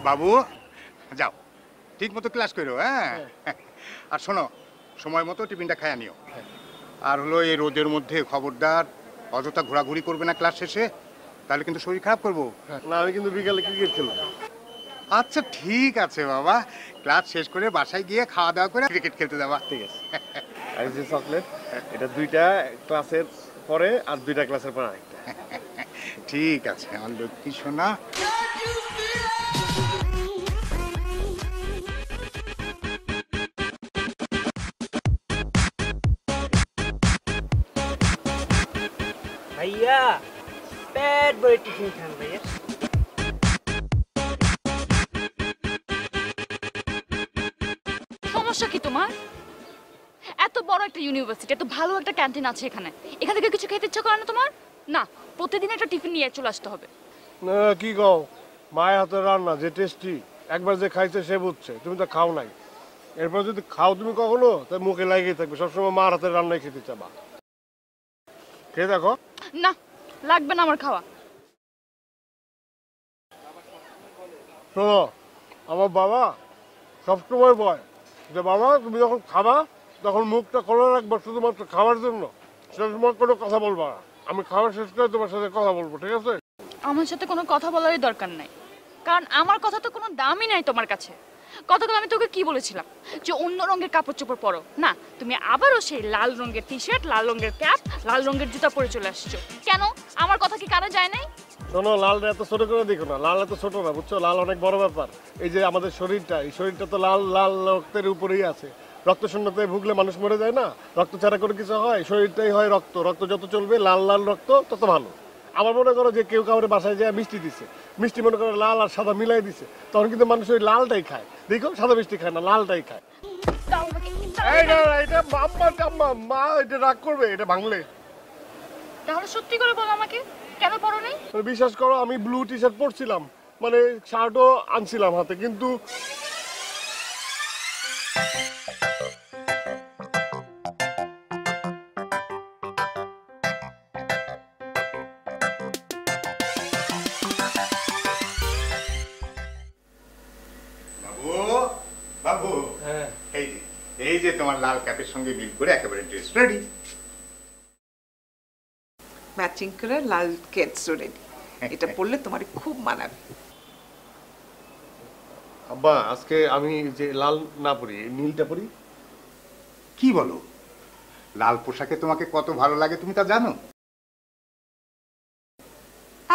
বাবু যাও ঠিক মতো ক্লাস করো, হ্যাঁ? আর শোনো, সময় মতো টিফিনটা খাইয়া নিও। আর হলো এই রোদের মধ্যে খবরদার অযথা ঘোরাঘুরি করবে না ক্লাস শেষে, তাহলে কিন্তু শরীর খারাপ করবো। না আমি কিন্তু বিকালে ক্রিকেট খেলবো। আচ্ছা ঠিক আছে বাবা, ক্লাস শেষ করে বাসায় গিয়ে খাওয়া দাওয়া করে ক্রিকেট খেলতে যাবা। ঠিক আছে। আর এই যে চকলেট, এটা 2টা ক্লাসের পরে আর 2টা ক্লাসের পরে আরেকটা। ঠিক আছে আমার লক্ষ্মী সোনা। ভাইয়া পেট ভরে টিফিন খান ভাইয়া। সমস্যা কি তোমার? এত বড় একটা ইউনিভার্সিটি, এত ভালো একটা ক্যান্টিন আছে এখানে, এখান থেকে কিছু খেতে ইচ্ছা করে না তোমার? না, প্রতিদিন একটা টিফিন নিয়ে চলে আসতে হবে। না কি কও, মায়ের হাতের রান্না যে টেস্টি, একবার যে খাইছে সে বুঝছে। তুমি তো খাও নাই, এরপর যদি খাও তুমি কখনো তাই মুখে লাগিয়ে থাকবে, সবসময় মার হাতের রান্নাই খেতে চাবা। খেয়ে দেখো। না, লাগবে না আমার খাওয়া। শোনো, আমার বাবা সবসময় বলে যে বাবা তুমি যখন খাবা তখন মুখটা খোলা রাখবা শুধুমাত্র খাওয়ার জন্য, সেসময় কোনো কথা বলবা না। আমি খাওয়া শেষ করে তোমার সাথে কথা বলবো, ঠিক আছে? আমার সাথে কোনো কথা বলারই দরকার নাই, কারণ আমার কথা তো কোনো দামই নাই তোমার কাছে। গতকাল আমি তোকে কি বলেছিলাম যে অন্য রঙের কাপড় চোপড় পরো না, তুমি আবারও সেই লাল রঙের টি শার্ট, লাল রঙের ক্যাপ, লাল রঙের জুতা পরে চলে আসছো। কেন? আমার কথা কি কানে যায় নাই? শোনো, লালটা এত ছোট করে দেখো না, লাল এত ছোট না, বুঝছো? লাল অনেক বড় ব্যাপার। এই যে আমাদের শরীরটা, এই শরীরটা তো লাল লাল রক্তের উপরেই আছে। রক্ত শূন্যতায় ভুগলে মানুষ মরে যায় না, রক্ত ছাড়া করে কিছু হয়? শরীরটাই হয় রক্ত, রক্ত যত চলবে লাল লাল রক্ত তত ভালো। আমার মনে করো যে কেউ কাউরে বাসায় যায় মিষ্টি দিছে, মিষ্টি মনে করো লাল আর সাদা মিলাই দিছে, তখন কিন্তু মানুষ ওই লালটাই খায়। দেখো সাদা মিষ্টি খায় না, লালটাই খায়। এটা মা এটা রাগ করবে এটা ভাঙলে। তাহলে সত্যি করে বলো আমাকে, কেন পরো নাই? বিশ্বাস করো আমি ব্লু টি শার্ট পরছিলাম, মানে শার্টও আনছিলাম হাতে, কিন্তু বাবু হ্যাঁ এই যে তোমার লাল ক্যাপের সঙ্গে মিল করে একেবারে ড্রেস রেডি। ম্যাচিং করে লাল কেটস রেডি, এটা পরলে তোমার খুব মানাবে। আব্বা আজকে আমি যে লাল না পরি, নীলটা পরি। কি বলো? লাল পোশাকে তোমাকে কত ভালো লাগে তুমি তা জানো?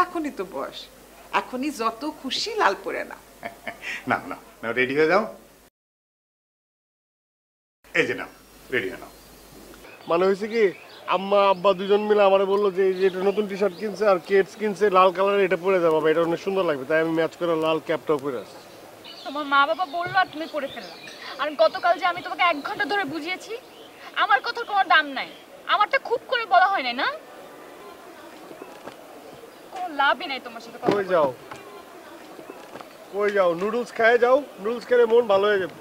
এখনই তো বয়স, এখনই যত খুশি লাল পরে না। না না না, রেডি হয়ে যাও। এই যে নাও, রেডি হয়ে নাও। মানে হয়েছে কি, আম্মা আব্বা দুজন মিলে আমারে বললো যে এটা নতুন টি শার্ট কিনছে আর কেটস কিনছে লাল কালারের, এটা পরে যাবো, এটা অনেক সুন্দর লাগবে, তাই আমি ম্যাচ করে লাল ক্যাপটাও পরে আসছি। তোমার মা বাবা বললো আর তুমি পরে ফেললা। আর গতকাল যে আমি তোমাকে 1 ঘন্টা ধরে বুঝিয়েছি, আমার কথার কোনো দাম নাই। আমারটা খুব করে বলা হয় না, কোনো লাভই নাই তোমার সাথে কথা কই বলে। যাও কই যাও? নুডলস খায় যাও, নুডলস খেলে মন ভালো হয়ে যাবে।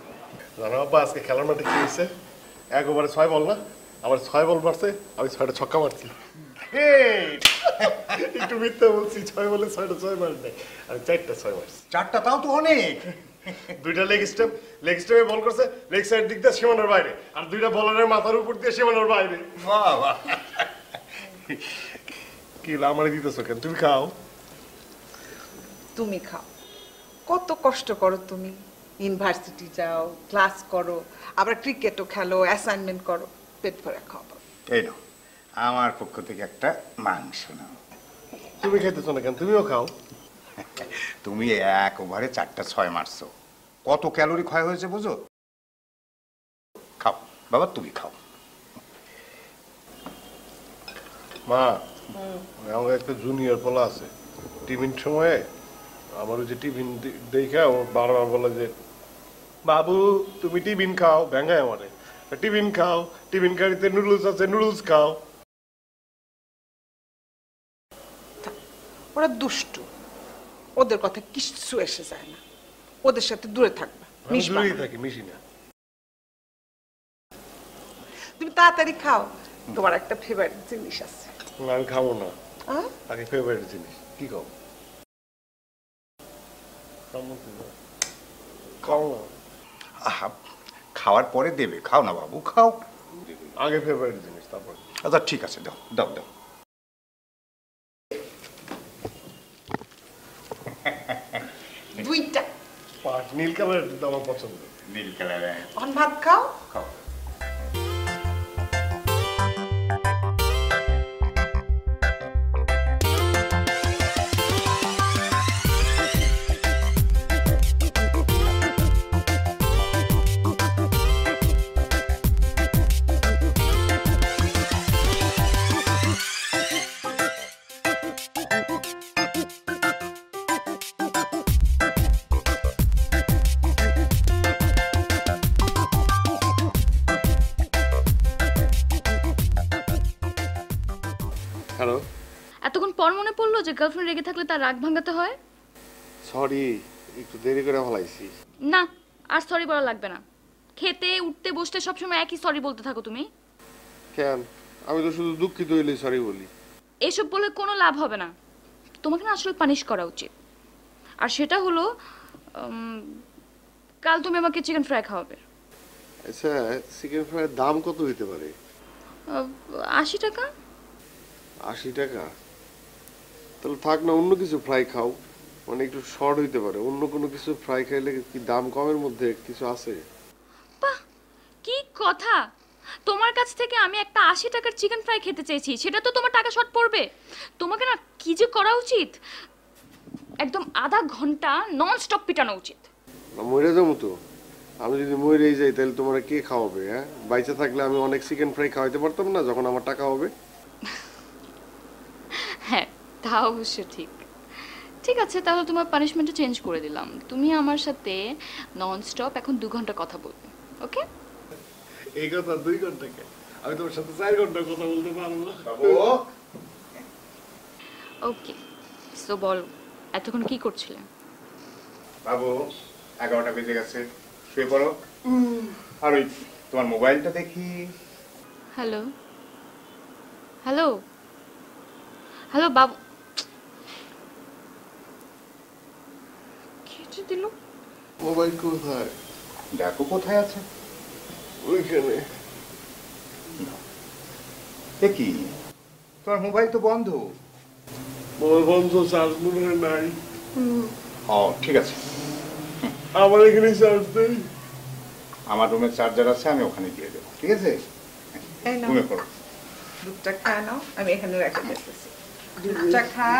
জানো আব্বা আজকে খেলার মাঠে কি হয়েছে? 1 ওভারে 6 বল না, আমার 6 বল মারছে, আমি 6টা ছক্কা মারছি। একটু মিথ্যা বলছি, 6 বলে 6টা 6 মার নাই, আমি 4টা 6 মারছি। 4টা তাও তো অনেক। 2টা লেগ স্টেপে বল করছে, লেগ সাইড দিক দিয়ে সীমানার বাইরে, আর 2টা বলারের মাথার উপর দিয়ে সীমানার বাইরে। বাহ বাহ। কি আমারে দিতেছো কেন? তুমি খাও। তুমি খাও, কত কষ্ট করো তুমি, ইউনিভার্সিটি যাও, ক্লাস করো, আবার ক্রিকেটও খেলো, অ্যাসাইনমেন্ট করো, পেট ভরে খাও। এই নাও আমার পক্ষ থেকে একটা মাংস নাও। তুমি খেতেছো না কেন? তুমিও খাও। তুমি 1 ওভারে 4টা 6 মারছো, কত ক্যালোরি ক্ষয় হয়েছে বুঝো? খাও বাবা, তুমি খাও। মা, আমার একটা জুনিয়র পোলা আছে, টিফিন সময়ে আমার ওই যে টিফিন দেখে ও বারবার বলে যে বাবু তুমি টিফিন খাও, ভেঙায় আমারে, টিফিন খাও, টিফিন কারিতে নুডলস আছে নুডলস খাও। ওরা দুষ্টু, ওদের কথা কিচ্ছু এসে যায় না, ওদের সাথে দূরে থাকবা, মিশবা না। দূরেই থাকি, মিশি না। তুমি তাড়াতাড়ি খাও, তোমার একটা ফেভারিট জিনিস আছে। আমি খাবো না, আগে ফেভারিট জিনিস কি খাও? খাও না, আহা, খাওয়ার পরে দেবে, খাও না বাবু, খাও। আগে ফেভারিট জিনিস তারপর। আচ্ছা ঠিক আছে, দাও দাও দাও। দুইটা। পাঁচ নীল কালার কিন্তু আমার পছন্দ। নীল কালার, অন ভাত খাও। খাও। হ্যালো, এতক্ষণ পর মনে পড়লো যে গার্লফ্রেন্ড রেগে থাকলে তার রাগ ভাঙাতে হয়। সরি একটু দেরি করে ফেলাইছি। না, আর সরি বলা লাগবে না। খেতে উঠতে বসতে সবসময় একই সরি বলতে থাকো তুমি। কেন? আমি তো শুধু দুঃখিত হইলেই সরি বলি। এসব বলে কোনো লাভ হবে না। তোমাকে না আসলে পানিশ করা উচিত। আর সেটা হলো কাল তুমি আমাকে চিকেন ফ্রাই খাওয়াবে। আচ্ছা, চিকেন ফ্রাইয়ের দাম কত হইতে পারে? 80 টাকা। 80 টাকা? তাহলে থাক না, অন্য কিছু ফ্রাই খাও, মানে একটু শর্ট হইতে পারে। অন্য কোনো কিছু ফ্রাই খাইলে কি দাম কমের মধ্যে কিছু আছে? বাহ, কি কথা! তোমার কাছ থেকে আমি একটা 80 টাকার চিকেন ফ্রাই খেতে চেয়েছি, সেটা তো তোমার টাকা শর্ট পড়বে। তোমাকে না কি যে করা উচিত, একদম আধা ঘন্টা নন স্টপ পিটানো উচিত। না, মরে যাবো তো। আমি যদি মরেই যাই তাহলে তোমার কে খাওয়াবে? হ্যাঁ, বাইচে থাকলে আমি অনেক চিকেন ফ্রাই খাওয়াইতে পারতাম না যখন আমার টাকা হবে। হ্যাঁ, তা অবশ্য ঠিক। ঠিক আছে, তাহলে তোমার পানিশমেন্টটা চেঞ্জ করে দিলাম। তুমি আমার সাথে নন স্টপ এখন 2 ঘন্টা কথা বলবে, ওকে? এই কথা 2 ঘন্টা কে? আমি তোমার সাথে 4 ঘন্টা কথা বলতে পারবো। বাবু, ওকে, সো বলো, এতক্ষণ কি করছিলে? বাবু 11টা বেজে গেছে, শুয়ে পড়ো। আর ওই তোমার মোবাইলটা দেখি। হ্যালো, হ্যালো, হ্যালো বাবু। কেটে দিল। মোবাইল কোথায়? দেখো কোথায় আছে। ওইখানে। দেখি, তোমার মোবাইল তো বন্ধ। মোবাইল বন্ধ, চার্জ মনে হয় নাই। ও ঠিক আছে, আমার এখানে চার্জ নেই। আমার রুমের চার্জার আছে, আমি ওখানে দিয়ে দেবো, ঠিক আছে? এই নাও, ঘুমিয়ে পড়ো। দুধটা খায় নাও, আমি এখানে রেখে দিতেছি। দুধটা খা,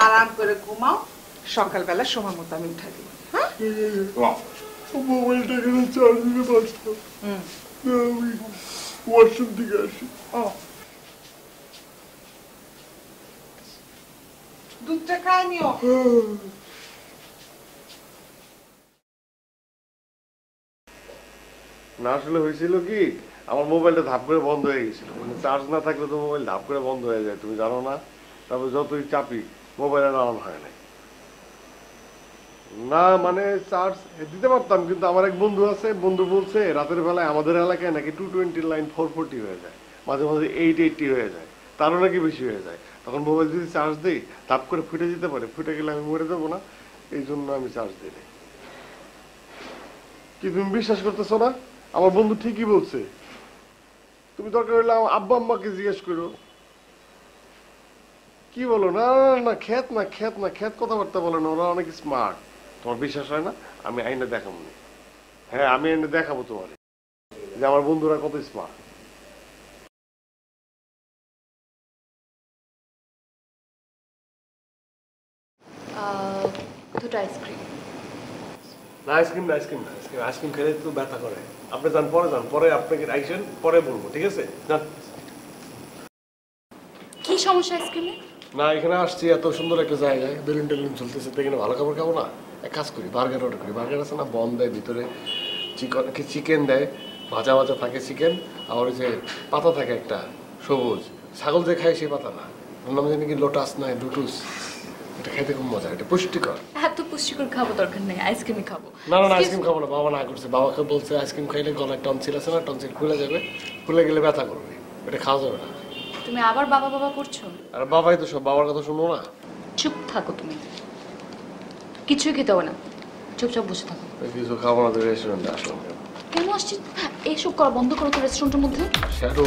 আরাম করে ঘুমাও, সকালবেলা সময় মতো আমি উঠা দিব। হ্যাঁ? ঘুমাও। মোবাইলটা এখানে চার্জ দিতে পারতাম। আমি ওয়াশরুম থেকে আসি। ও, দুধটা খায় নিও। না, আসলে হয়েছিল কি, আমার মোবাইলটা ধাপ করে বন্ধ হয়ে গেছিল। মানে চার্জ না থাকলে তো মোবাইল ধাপ করে বন্ধ হয়ে যায়, তুমি জানো না? তারপর যতই চাপি মোবাইলের অন হয় না। না মানে চার্জ দিতে পারতাম, কিন্তু আমার এক বন্ধু আছে, বন্ধু বলছে রাতের বেলায় আমাদের এলাকায় নাকি 220 লাইন 440 হয়ে যায়, মাঝে মাঝে 880 হয়ে যায়, তারও নাকি বেশি হয়ে যায়। তখন মোবাইল যদি চার্জ দিই ধাপ করে ফুটে যেতে পারে, ফুটে গেলে আমি মরে যাবো না, এই জন্য আমি চার্জ দিই। কি তুমি বিশ্বাস করতেছো না? আমার বন্ধু ঠিকই বলছে। তুমি দরকার হলে আমার আব্বা আম্মাকে জিজ্ঞেস করো। কি বলো? না না, খেত না, খেত না, খেত কথাবার্তা বলে না, ওরা অনেক স্মার্ট। তোমার বিশ্বাস হয় না? আমি আইনে দেখাবো। হ্যাঁ, আমি আইনে দেখাবো তোমার যে আমার বন্ধুরা কত স্মার্ট। দুটো আইসক্রিম। না, আইসক্রিম না, আইসক্রিম না, আইসক্রিম আইসক্রিম খেলে তো ব্যথা করে। আপনি যান, পরে যান, পরে আপনাকে আইসেন, পরে বলবো, ঠিক আছে? যান। কি সমস্যা আইসক্রিমে? না, এখানে আসছি এত সুন্দর একটা জায়গায়, বেলুন টেলুন চলতেছে, তো এখানে ভালো খাবার খাবো না? এক কাজ করি, বার্গার অর্ডার করি। বার্গার আছে না, বন দেয় ভিতরে, চিকেন দেয়, ভাজা ভাজা থাকে চিকেন, আর ওই যে পাতা থাকে একটা সবুজ, ছাগল যে খায় সেই পাতা না, ওর নাম জানি কি লোটাস না লুটুস। এটা খেতে খুব মজা, এটা পুষ্টিকর। এত পুষ্টিকর খাবো দরকার নেই, আইসক্রিমই খাবো। না না, আইসক্রিম খাবো না, বাবা না করছে। বাবাকে বলছে আইসক্রিম খাইলে গলায় টনসিল আছে না, টনসিল খুলে যাবে, খুলে গেলে ব্যথা করবে, এটা খাওয়া যাবে না। তুমি আবার বাবা বাবা করছো? আর বাবাই তো সব, বাবার কথা শুনো না। চুপ থাকো তুমি। কিছুই খেতে হবে না, চুপচাপ বসে থাকো। কিছু খাবো না, তো রেস্টুরেন্টে আসলাম কেন? কেন আসছিস? এইসব করা বন্ধ করো তো রেস্টুরেন্টের মধ্যে। শ্যাডো,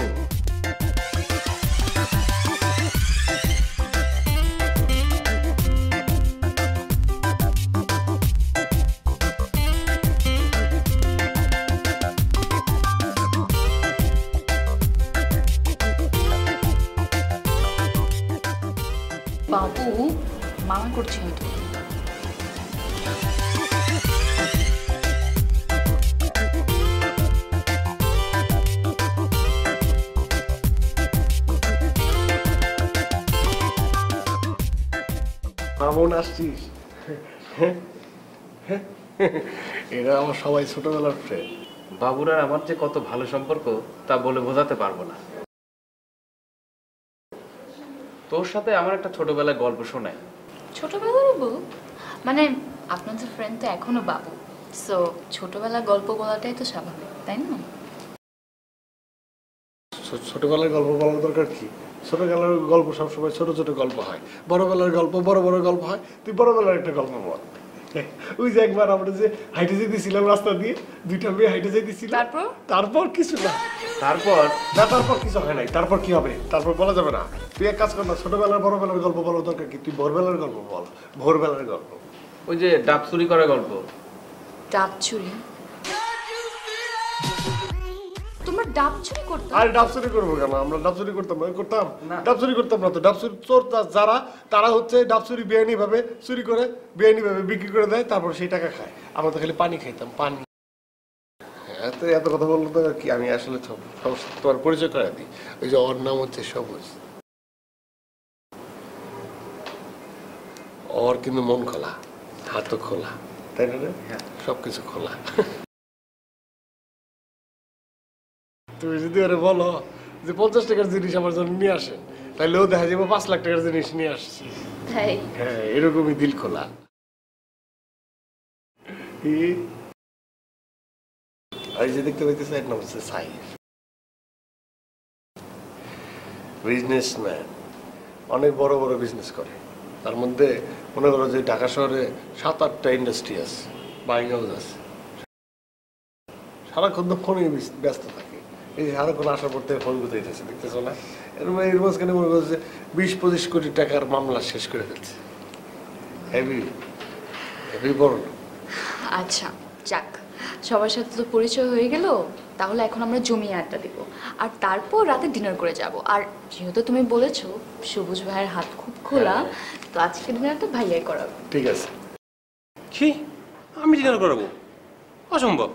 বাবু মানা করছি আমি তো। মামুন আসছিস? এরা আমার সবাই ছোটবেলার ফ্রেন্ড। বাবুর আর আমার যে কত ভালো সম্পর্ক তা বলে বোঝাতে পারবো না। তোর সাথে আমার একটা ছোটবেলার গল্প শোনায়। ছোটবেলার বাবু মানে আপনাদের ফ্রেন্ড তো এখনো বাবু, সো ছোটবেলার গল্প বলাটাই তো স্বাভাবিক, তাই না? ছোটবেলার গল্প বলার দরকার কি? ছোটবেলার গল্প সবসময় ছোট ছোট গল্প হয়, বড়বেলার গল্প বড় বড় গল্প হয়। তুই বড়বেলার একটা গল্প বল। ওই যে একবার আমরা যে হাইটে যেতেছিলাম রাস্তা দিয়ে, দুইটা মেয়ে হাইটে যেতেছিলাম, তারপর কিছু না, তারপর কিছু হয় নাই। তারপর কি হবে তারপর বলা যাবে না। তুই এক কাজ কর না, ছোটবেলার বড়বেলার গল্প বলার দরকার কি? তুই ভোরবেলার গল্প বল, ভোরবেলার গল্প। ওই যে ডাব চুরি করার গল্প। ডাব চুরি? তোমরা ডাব চুরি করতে? আর ডাব চুরি করবো কেন? আমরা ডাব চুরি করতাম ডাব চুরি করতাম না তো। ডাব চুরি চোর যারা, তারা হচ্ছে ডাব চুরি বেআইনি ভাবে চুরি করে, বেআইনি ভাবে বিক্রি করে দেয়, তারপর সেই টাকা খায়। আমরা তো খালি পানি খাইতাম, পানি। এত কথা বললো তো কি? আমি আসলে তোমার পরিচয় করে দিই। ওই যে ওর নাম হচ্ছে সবুজ। ওর কিন্তু মন খোলা, হাতও খোলা, তাই না রে? সবকিছু খোলা। তুমি যদি ওরে বলো যে 50 টাকার জিনিস আমার জন্য নিয়ে আসেন, তাহলে ও দেখা যাবে 5 লাখ টাকার জিনিস নিয়ে আসছে। তাই? হ্যাঁ, এরকমই দিল খোলা। এই যে দেখতে পাইতেছে, এক নাম হচ্ছে সাইফ, বিজনেসম্যান, অনেক বড় বড় বিজনেস করে। তার মধ্যে মনে করো যে ঢাকা শহরে 7-8টা ইন্ডাস্ট্রি আছে, বাইং হাউস আছে। সারাক্ষণ তো ফোনে ব্যস্ত থাকে। এই সারাক্ষণ আসার পর থেকে ফোন গুতাইতেছে, দেখতেছো না? এর মাঝখানে মনে করছে 20-25 কোটি টাকার মামলা শেষ করে ফেলছে। হেভি হেভি বড়। আচ্ছা যাক, সবার সাথে তো পরিচয় হয়ে গেল, তাহলে এখন আমরা জমিয়ে আড্ডা দিব, আর তারপর রাতে ডিনার করে যাব। আর যেহেতু তুমি বলেছো সবুজ ভাইয়ের হাত খুব খোলা, তো আজকে ডিনারটা ভাইয়াই করাবো। ঠিক আছে। কি? আমি ডিনার করাবো? অসম্ভব।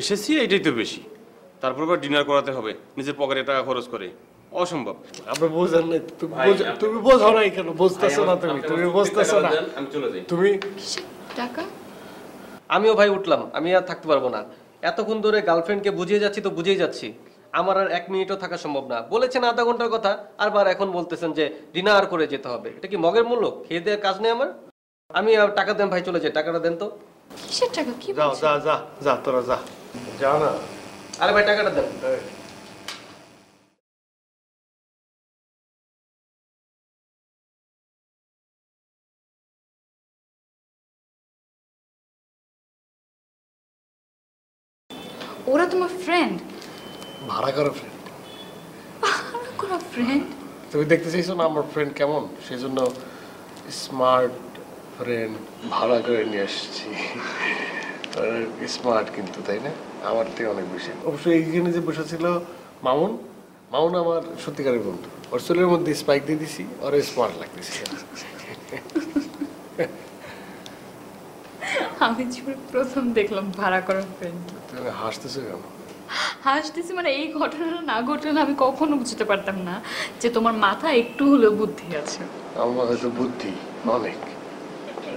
এসেছি এটাই তো বেশি, তারপর আবার ডিনার করাতে হবে নিজের পকেটে টাকা খরচ করে? অসম্ভব। আপনি বোঝেন না, তুমি বোঝো নাই কেন? বুঝতেছো না তুমি বুঝতেছো না। আমি চলে যাই। তুমি কিসের টাকা? আমিও ভাই উঠলাম, আমি আর থাকতে পারবো না। এতক্ষণ ধরে গার্লফ্রেন্ডকে বুঝিয়ে যাচ্ছি তো বুঝিয়ে যাচ্ছি, আমার আর 1 মিনিটও থাকা সম্ভব না। বলেছেন আধা ঘন্টার কথা, আর বার এখন বলতেছেন যে ডিনার করে যেতে হবে। এটা কি মগের মূল্য? খেয়ে দেওয়ার কাজ নেই আমার। আমি আর টাকা দেন ভাই, চলে যাই, টাকাটা দেন তো। কিসের টাকা? কি যাও, বলছো? যা যা যা, তোরা যা, যা না। আরে ভাই টাকাটা দেন। ওরা তোমার ফ্রেন্ড? ভাড়া করো ফ্রেন্ড। কোনো ফ্রেন্ড? তুমি দেখতে চাইছো না আমার ফ্রেন্ড কেমন, সেই জন্য স্মার্ট ফ্রেন্ড ভাড়া করে নিয়ে আসছি। স্মার্ট কিন্তু, তাই না? আমার থেকে অনেক বেশি। অবশ্যই এইখানে যে বসেছিল মামুন, মামুন আমার সত্যিকারের বন্ধু। ওর চুলের মধ্যে স্পাইক দিয়ে দিছি, ওর স্মার্ট লাগতেছে। আমি জীবনে প্রথম দেখলাম ভাড়া করা ফ্রেন্ড। তুমি হাসতেছো কেন? হাসতেছি মানে এই ঘটনাটা না ঘটলে আমি কখনো বুঝতে পারতাম না যে তোমার মাথা একটু হলেও বুদ্ধি আছে। আমার হয়তো বুদ্ধি অনেক।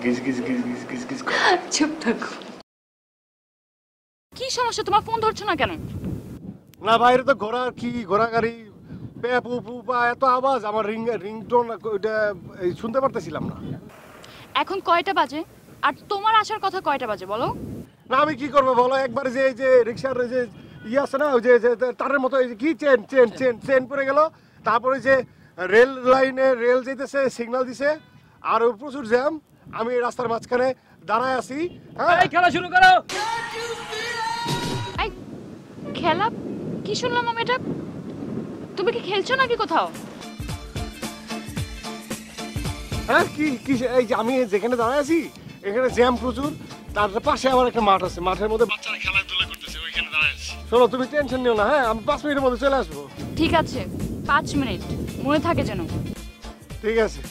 গিজ গিজ গিজ গিজ গিজ গিজ করে। চুপ থাকো। কি সমস্যা, তোমার ফোন ধরছো না কেন? না বাইরে তো ঘোড়া, কি ঘোড়া গাড়ি, পেপু পুপা, এত আওয়াজ, আমার রিংটোন ওইটা শুনতে পারতেছিলাম না। এখন কয়টা বাজে আর তোমার আসার কথা কয়টা বাজে বলো? না আমি কি করবো বলো, একবার যে এই যে রিক্সার যে ইয়ে আছে না, ওই যে তারের মতো, এই যে কি চেন চেন চেন চেন পড়ে গেল, তারপরে যে রেল লাইনে রেল যেতেছে সিগন্যাল দিছে আর প্রচুর জ্যাম, আমি এই রাস্তার মাঝখানে দাঁড়ায় আছি। হ্যাঁ খেলা শুরু করো। এই খেলা কি শুনলাম আমি এটা? তুমি কি খেলছো নাকি কোথাও? হ্যাঁ কি কি এই যে আমি যেখানে দাঁড়ায় আছি এখানে জ্যাম প্রচুর, তার পাশে আমার একটা মাঠ আছে, মাঠের মধ্যে বাচ্চারা খেলাধুলা করতেছে, ওইখানে দাঁড়ায় আছি। শোনো তুমি টেনশন নিও না, হ্যাঁ আমি 5 মিনিটের মধ্যে চলে আসবো। ঠিক আছে 5 মিনিট, মনে থাকে যেন। ঠিক আছে।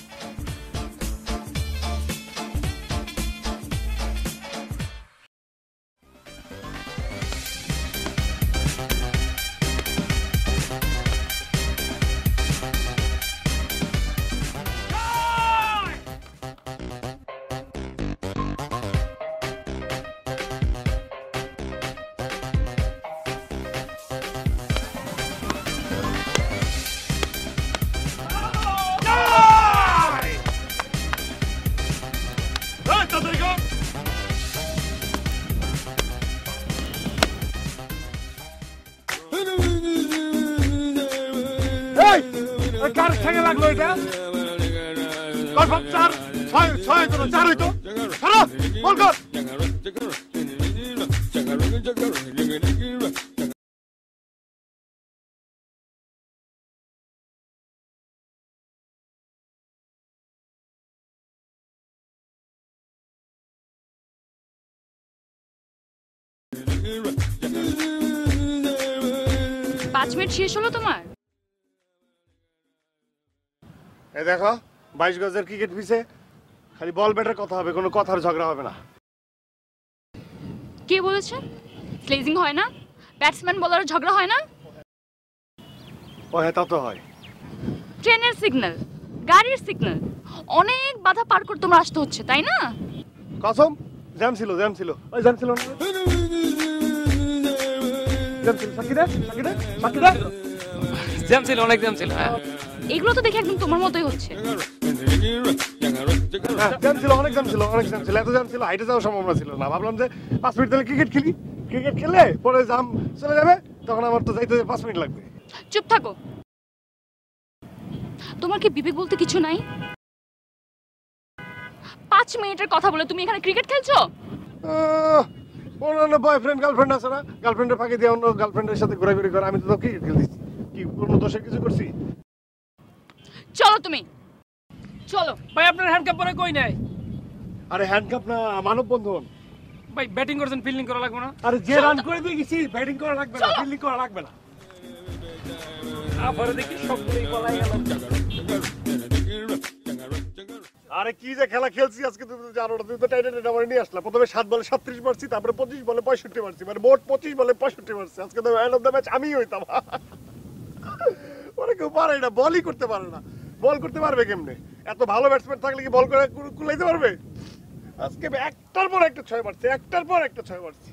কার ঠেঙে লাগলো এটা? কনফার্ম 4 6 তো 4 হইতো। ছাড়ো বল কর। 5 মিনিট শেষ হলো তোমার? এই দেখো 22 গজের ক্রিকেট পিচে খালি বল ব্যাটের কথা হবে, কোনো কথার ঝগড়া হবে না। কে বলেছে স্লেজিং হয় না? ব্যাটসম্যান বলার ঝগড়া হয় না? ও হ্যাঁ তা তো হয়। ট্রেনের সিগন্যাল, গাড়ির সিগন্যাল, অনেক বাধা পার করে তোমার আসতে হচ্ছে, তাই না? কসম জ্যাম ছিল ওই জ্যাম ছিল না? জ্যাম ছিল সাকিরা জ্যাম ছিল, অনেক জ্যাম ছিল। হ্যাঁ এগুলো তো দেখে একদম তোমার মতোই হচ্ছে। জ্যাম ছিল, অনেক জ্যাম ছিল, এত জ্যাম ছিল হাইটে যাওয়া সম্ভব ছিল না। ভাবলাম যে 5 মিনিট তাহলে ক্রিকেট খেলে পরে জ্যাম চলে যাবে, তখন আমার তো যাইতে 5 মিনিট লাগবে। চুপ থাকো, তোমার কি বিবেক বলতে কিছু নাই? 5 মিনিটের কথা বলে তুমি এখানে ক্রিকেট খেলছো? অন্যান্য বয়ফ্রেন্ড গার্লফ্রেন্ড আছে না, গার্লফ্রেন্ডের ফাঁকে দিয়ে অন্য গার্লফ্রেন্ডের সাথে ঘোরাঘুরি করে, আমি তো ক্রিকেট খেলতেছি। কি কোনো দোষের কিছু করছি? চলো তুমি চলো। ভাই আপনার হ্যান্ডকাপ পরে কই নাই? আরে হ্যান্ডকাপ না, মানব বন্ধন। ভাই ব্যাটিং করছেন, ফিল্ডিং করা লাগবে না? আরে যে রান করে দিয়ে গেছি, ব্যাটিং করা লাগবে না, ফিল্ডিং করা লাগবে না। আবার দেখি সবগুলোই পলাই গেল। আরে কি যে খেলা খেলছি আজকে, তুমি তো জানো না, তুমি তো টাইটেল আমার নিয়ে আসলা। প্রথমে 7 বলে 37 মারছি, তারপরে 25 বলে 65 মারছি, মানে মোট 25 বলে 65 মারছি। আজকে তো ম্যান অফ দ্য ম্যাচ আমিই হইতাম। ওরা কেউ পারে না, বলই করতে পারে না। বল করতে পারবে কেমনে? এত ভালো ব্যাটসম্যান থাকলে কি বল করে কুলাইতে পারবে? আজকে একটার পর একটা 6 মারছি, একটার পর একটা 6 মারছি।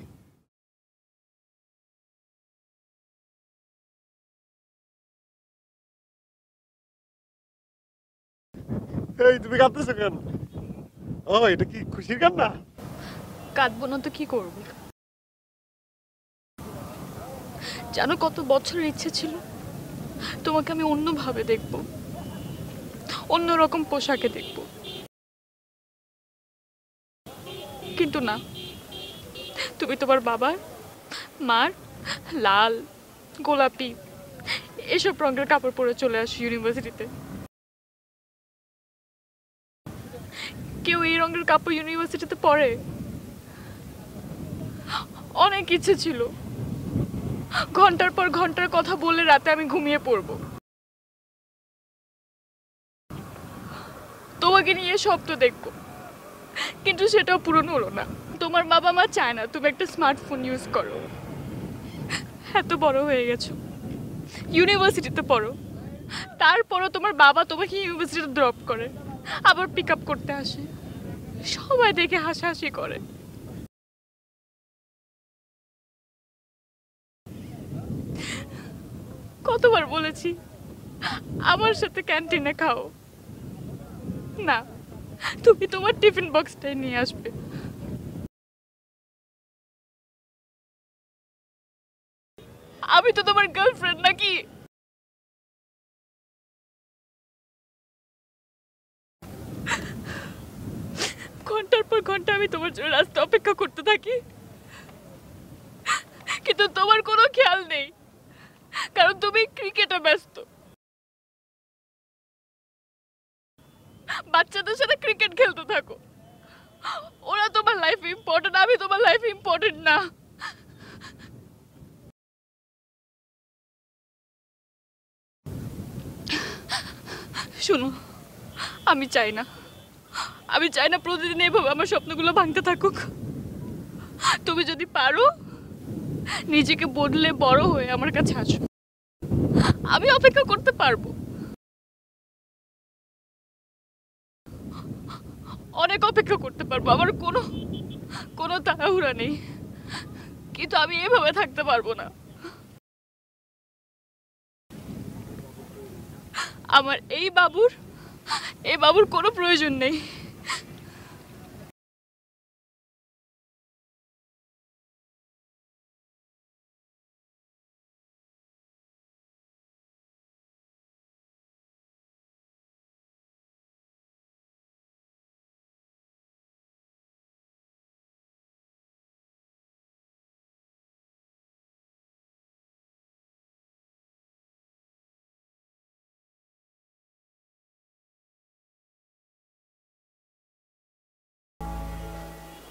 এই তুমি কাঁদতেছো কেন? ও এটা কি খুশির কান্না? কাঁদবো না তো কি করব? জানো কত বছরের ইচ্ছে ছিল তোমাকে আমি অন্যভাবে দেখব, অন্যরকম পোশাকে দেখব, কিন্তু না, তুমি তোমার বাবার মার লাল গোলাপি এসব রঙের কাপড় পরে চলে আসো ইউনিভার্সিটিতে। কেউ এই রঙের কাপড় ইউনিভার্সিটিতে পরে? অনেক ইচ্ছে ছিল ঘন্টার পর ঘন্টার কথা বলে রাতে আমি ঘুমিয়ে পড়ব, তোমাকে নিয়ে স্বপ্ন দেখবো, কিন্তু সেটাও পূরণ হলো না। তোমার বাবা মা চায় না তুমি একটা স্মার্টফোন ইউজ করো। এত বড় হয়ে গেছো, ইউনিভার্সিটিতে পড়ো, তারপরও তোমার বাবা তোমাকে ইউনিভার্সিটিতে ড্রপ করে আবার পিক আপ করতে আসে, সবাই দেখে হাসাহাসি করে। কতবার বলেছি আমার সাথে ক্যান্টিনে খাও, না তুমি তোমার টিফিন বক্সটাই নিয়ে আসবে। আমি তো তোমার গার্লফ্রেন্ড নাকি? পর ঘন্টা আমি তোমার জন্য রাস্তা অপেক্ষা করতে থাকি, কিন্তু তোমার কোনো খেয়াল নেই, কারণ তুমি ক্রিকেটে ব্যস্ত। বাচ্চাদের সাথে ক্রিকেট খেলতে থাকো, ওরা তোমার লাইফ ইম্পর্টেন্ট, আমি তোমার লাইফ ইম্পর্টেন্ট না। শোনো, আমি চাই না প্রতিদিন এভাবে আমার স্বপ্নগুলো ভাঙতে থাকুক। তুমি যদি পারো নিজেকে বদলে বড় হয়ে আমার কাছে আসো, আমি অপেক্ষা করতে পারবো, অনেক অপেক্ষা করতে পারবো, আমার কোনো তাড়াহুড়া নেই, কিন্তু আমি এভাবে থাকতে পারবো না। আমার এই বাবুর কোনো প্রয়োজন নেই।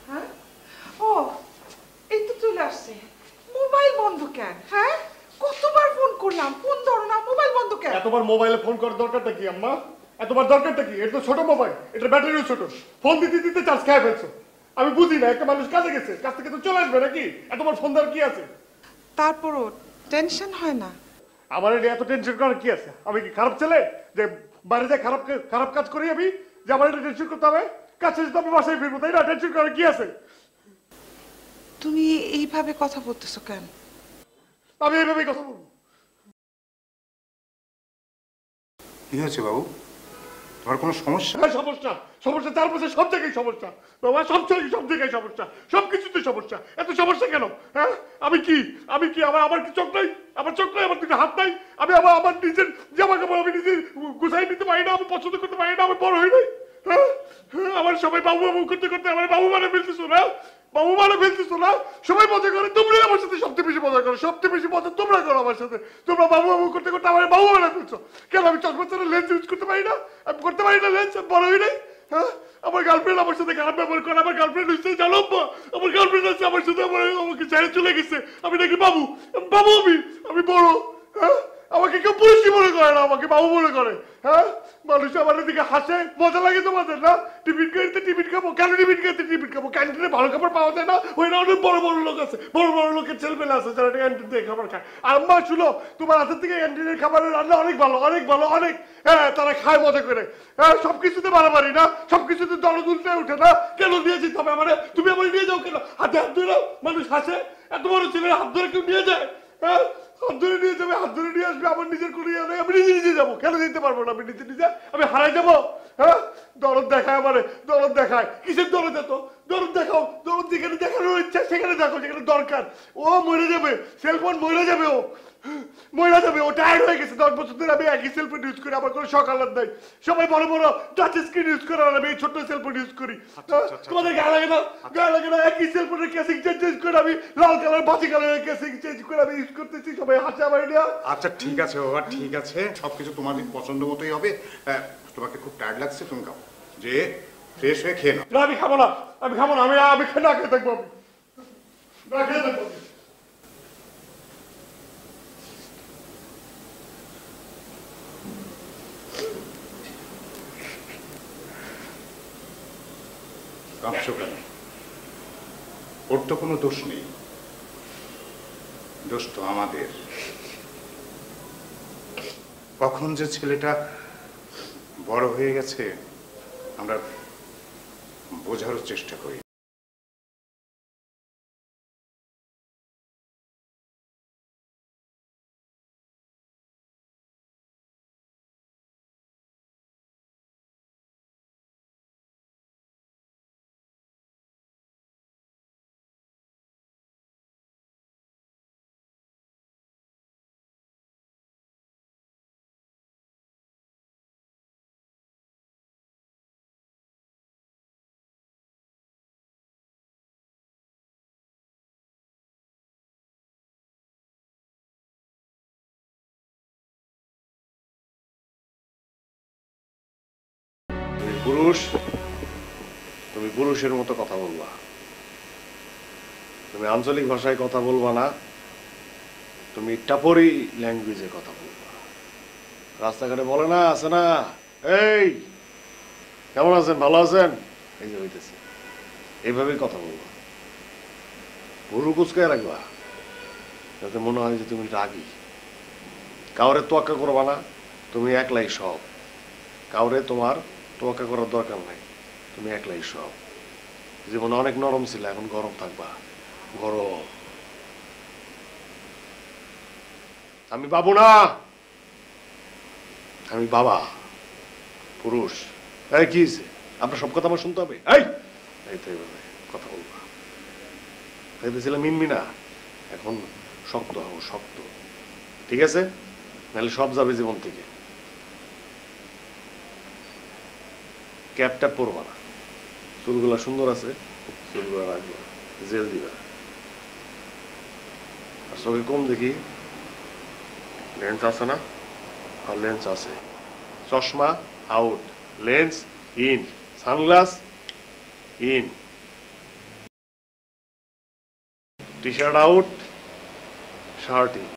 হ্যাঁ ও এই তো চলে আসছে। মোবাইল বন্ধ কেন? হ্যাঁ কতবার ফোন করলাম, ফোন ধরো না, মোবাইল বন্ধ কেন? এতবার মোবাইলে ফোন করার দরকারটা কি আম্মা? এতবার দরকারটা কি? এটা তো ছোট মোবাইল, এটার ব্যাটারিও ছোট, ফোন দিতে দিতে চার্জ খেয়ে ফেলছো। আমি বুঝি না, একটা মানুষ কাজে গেছে, কাজ থেকে তো চলে আসবে নাকি? এতবার ফোন দেওয়ার কি আছে? তারপরও টেনশন হয় না? আমার এটা এত টেনশন করার কি আছে? আমি কি খারাপ ছেলে যে বাইরে যায় খারাপ কাজ করি আমি, যে আমার এটা টেনশন করতে হবে? কাজ শেষে তো আমি বাসায় ফিরবো, তাই না? টেনশন করার কি আছে? তুমি এইভাবে কথা বলতেছো কেন? আমি এইভাবেই কথা বলবো। কি হয়েছে বাবু, তোমার কোনো সমস্যা? হ্যাঁ সমস্যা, সমস্যা চারপাশে সব জায়গায় সমস্যা বাবা, সব জায়গায় সমস্যা, সব কিছুতে সমস্যা। এত সমস্যা কেন? হ্যাঁ আমি কি আমার কি চোখ নাই? আমার চোখ নাই, আমার দুটো হাত নাই, আমি আমার নিজের জামা কাপড় আমি নিজে গুছাই নিতে পারি না, আমি পছন্দ করতে পারি না, আমি বড় হই নাই। হ্যাঁ আমার সবাই বাবু বাবু করতে করতে আমার বাবু মানে ফেলতেছো না, বাবু মানে ফেলতেছো না। সবাই মজা করে, তোমরাই আমার সাথে সবচেয়ে বেশি মজা করো, সবচেয়ে বেশি মজা তোমরা করো আমার সাথে। তোমরা বাবু বাবু করতে করতে আমার বাবু মানে ফেলছো। কেন আমি চশমা ছাড়া লেন্স ইউজ করতে পারি না? আমি করতে পারি না লেন্স, আমি বড় হই নাই। হ্যাঁ আমার গার্লফ্রেন্ড আমার সাথে খারাপ ব্যবহার করে, আমার গার্লফ্রেন্ড হচ্ছে জানো, আমার গার্লফ্রেন্ড আছে আমার সাথে, আমাকে ছেড়ে চলে গেছে। আমি নাকি বাবু, বাবু আমি বড়। হ্যাঁ আমাকে কেউ পুলিশই মনে করে না, আমাকে বাবু মনে করে। হ্যাঁ মানুষ আমার দিকে হাসে, মজা লাগে তোমাদের না? টিফিন খাইতে টিফিন খাবো, কেন টিফিন খাইতে টিফিন খাবো? ক্যান্টিনে ভালো খাবার পাওয়া যায় না? ওই না অনেক বড় বড় লোক আছে, বড় বড় লোকের ছেলেমেলে আছে যারা ক্যান্টিন থেকে খাবার খায়। আর আম্মা শুনো, তোমার হাতের থেকে ক্যান্টিনের খাবারের রান্না অনেক ভালো, অনেক ভালো, অনেক। হ্যাঁ তারা খায় মজা করে। হ্যাঁ সবকিছুতে বাড়াবাড়ি না, সবকিছুতে দলদুলতে উঠে না। কেন নিয়ে যেতে হবে আমার? তুমি আমার নিয়ে যাও কেন? হাতে হাত ধরে মানুষ হাসে, এত বড় ছেলে হাত ধরে কেউ নিয়ে যায়? হ্যাঁ হাত ধরে নিয়ে যাবে, হাত ধরে নিয়ে আসবে, আমার নিজের কোনো ইয়ে নেই, আমি নিজে যাবো। কেন যেতে পারবো না? আমি নিজে আমি হারাই যাবো? হ্যাঁ দরদ দেখায় আমারে, দরদ দেখায়। কিসের দরদ? এত দরদ দেখাও, দরদ যেখানে দেখানোর ইচ্ছা সেখানে দেখো, যেখানে দরকার। ও মরে যাবে, সেলফোন মরে যাবে, মরে যাবে, ও টায়ার্ড হয়ে গেছে। 10 বছর ধরে আমি একই সেলফোন ইউজ করি, আমার কোনো সকাল নাই। সবাই বড় বড় টাচ স্ক্রিন ইউজ করে, আর আমি এই ছোট্ট সেলফোন ইউজ করি। তোমাদের গায়ে লাগে না? গায়ে লাগে না? একই সেলফোনের কেসিং চেঞ্জ করে আমি লাল কালার বাতি কালারের কেসিং চেঞ্জ করে আমি ইউজ করতেছি, সবাই হাসে আমার এটা। আচ্ছা ঠিক আছে বাবা, ঠিক আছে, সবকিছু তোমাদের পছন্দ মতোই হবে। তোমাকে খুব টায়ার্ড লাগছে, তুমি খাও, যে ফ্রেশ হয়ে খেয়ে নাও। না আমি খাবো না, আমি খাবো না, আমি না খেয়ে থাকবো, আমি না খেয়ে থাকবো। কাঁপছো কেন? ওর তো কোনো দোষ নেই, দোষ তো আমাদের। কখন যে ছেলেটা বড় হয়ে গেছে আমরা বোঝারও চেষ্টা করি। পুরুষ, তুমি পুরুষের মতো কথা বলবা। তুমি আঞ্চলিক ভাষায় কথা বলবা না, তুমি টাপরি ল্যাঙ্গুয়েজে কথা বলবা। রাস্তাঘাটে বলে না, আছে না, এই কেমন আছেন, ভালো আছেন, এই যে হইতেছে, এইভাবেই কথা বলবা। ভুরু কুচকায় রাখবা, যাতে মনে হয় যে তুমি রাগী। কাউরে তোয়াক্কা করবা না, তুমি একলাই সব। কাউরে তোমার তোয়াক্কা করার দরকার নাই, তুমি একলাই সব। জীবনে অনেক নরম ছিল, এখন গরম থাকবা, গরম। আমি বাবু না, আমি বাবা, পুরুষ। এই কি হয়েছে? আপনার সব কথা আমার শুনতে হবে? এই তো এইভাবে কথা বলবা। ছিলাম মিনমিনা, এখন শক্ত হবো, শক্ত, ঠিক আছে? নাহলে সব যাবে জীবন থেকে। ক্যাপটা পরবা না, চুলগুলা সুন্দর আছে, চুলগুলা রাখবা, জেল দিবা। আর চোখে কম দেখি, লেন্স আছে না? আর লেন্স আছে। চশমা out, lens in, sunglass in, T shirt out, shirt in.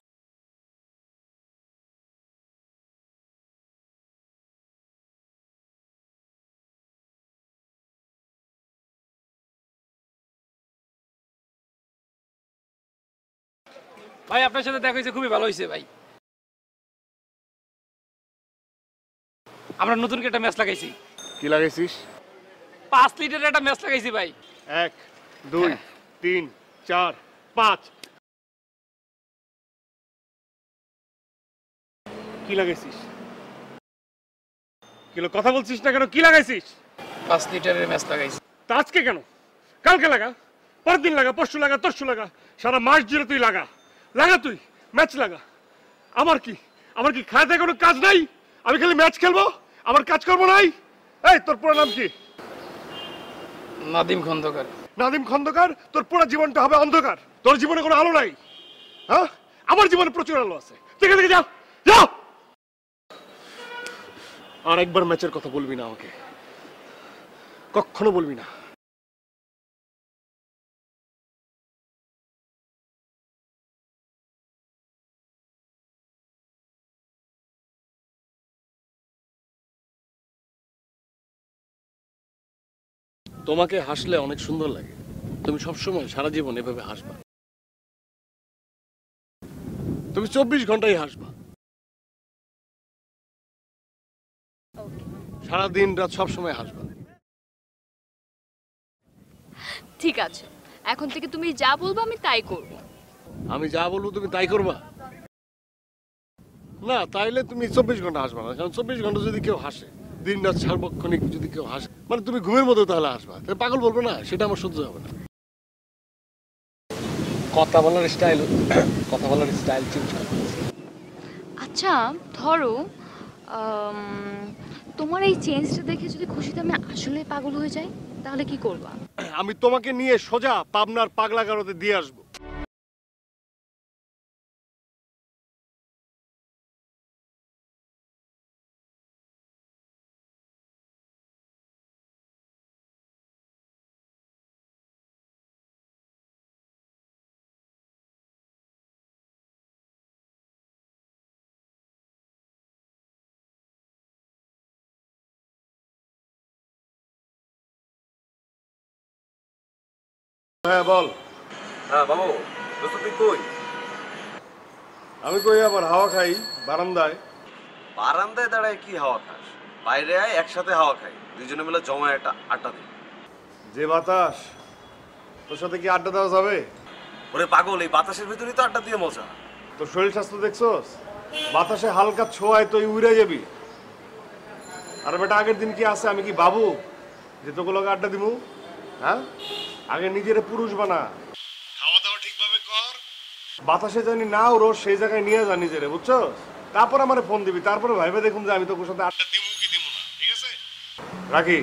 ভাই আপনার সাথে দেখা হয়েছে, খুবই ভালো হয়েছে ভাই। আমরা নতুন একটা ম্যাচ লাগাইছি। কি লাগাইছিস? 5 লিটারের একটা ম্যাচ লাগাইছি ভাই। 1 2 3 4 5। কি লাগাইছিস? কিলো কথা বলছিস না কেন? কি লাগাইছিস? 5 লিটারের ম্যাচ লাগাইছি। তা আজকে কেন? কালকে লাগা, পরের দিন লাগা, পরশু লাগা, তরশু লাগা, সারা মাস জুড়ে তুই লাগা, তুই ম্যাচ লাগা। আমার কি খাওয়া কোনো কাজ নাই? আমি খালি ম্যাচ খেলবো, আমার কাজ করবো নাই? এই তোর পুরো নাম কি? নাদিম খন্দকার। নাদিম খন্দকার? তোর পুরো জীবনটা হবে অন্ধকার। তোর জীবনে কোনো আলো নাই। হ্যাঁ, আমার জীবনে প্রচুর আলো আছে। ঠিক আছে, যাও যাও। আর একবার ম্যাচের কথা বলবি না আমাকে, কখনো বলবি না। তোমাকে হাসলে অনেক সুন্দর লাগে। তুমি সবসময় সারা জীবন এভাবে হাসবা। তুমি 24 ঘন্টাই হাসবা, সারা দিন রাত সবসময় হাসবা। ঠিক আছে, এখন থেকে তুমি যা বলবো আমি তাই করব। আমি যা বলবো তুমি তাই করবা? না, তাইলে তুমি 24 ঘন্টা হাসবা না। কারণ 24 ঘন্টা যদি কেউ হাসে, দিন রাত সার্বক্ষণিক যদি কেউ হাসে, মানে তুমি ঘুমের মতো তাহলে হাসবা। তাহলে পাগল বলবে না, সেটা আমার সহ্য হবে না। কথা বলার স্টাইল চেঞ্জ করো। আচ্ছা ধরো তোমার এই চেঞ্জটা দেখে যদি খুশিতে আমি আসলে পাগল হয়ে যাই, তাহলে কি করবা? আমি তোমাকে নিয়ে সোজা পাবনার পাগলা গারদে দিয়ে আসবো। হ্যাঁ বল। হ্যাঁ বাবু, দোস্ত তুই কই? আমি কই আবার হাওয়া খাই বারান্দায়। বারান্দায় দাঁড়ায় কি হাওয়া খাস? বাইরে আয়, একসাথে হাওয়া খাই, দুজনে মিলে জমা একটা আড্ডা দিই। যে বাতাস, তোর সাথে কি আড্ডা দেওয়া যাবে? ওরে পাগল, এই বাতাসের ভিতরেই তো আড্ডা দিয়ে মজা। তোর শরীর স্বাস্থ্য দেখছোস? বাতাসে হালকা ছোঁয়ায় তুই উড়ে যাবি। আর বেটা আগের দিন কি আছে? আমি কি বাবু যে তোকে লোক আড্ডা দিমু? হ্যাঁ, আগে নিজের পুরুষ বানা, খাওয়া দাওয়া ঠিকভাবে কর, বাতাসে জানি না ওর সেই জায়গায় নিয়ে যা নিজেরে, বুঝছো? তারপর আমারে ফোন দিবি, তারপরে ভাইবে দেখুন যে আমি তোর সাথে আড্ডা দিমু কি দিমু না। ঠিক আছে, রাখি।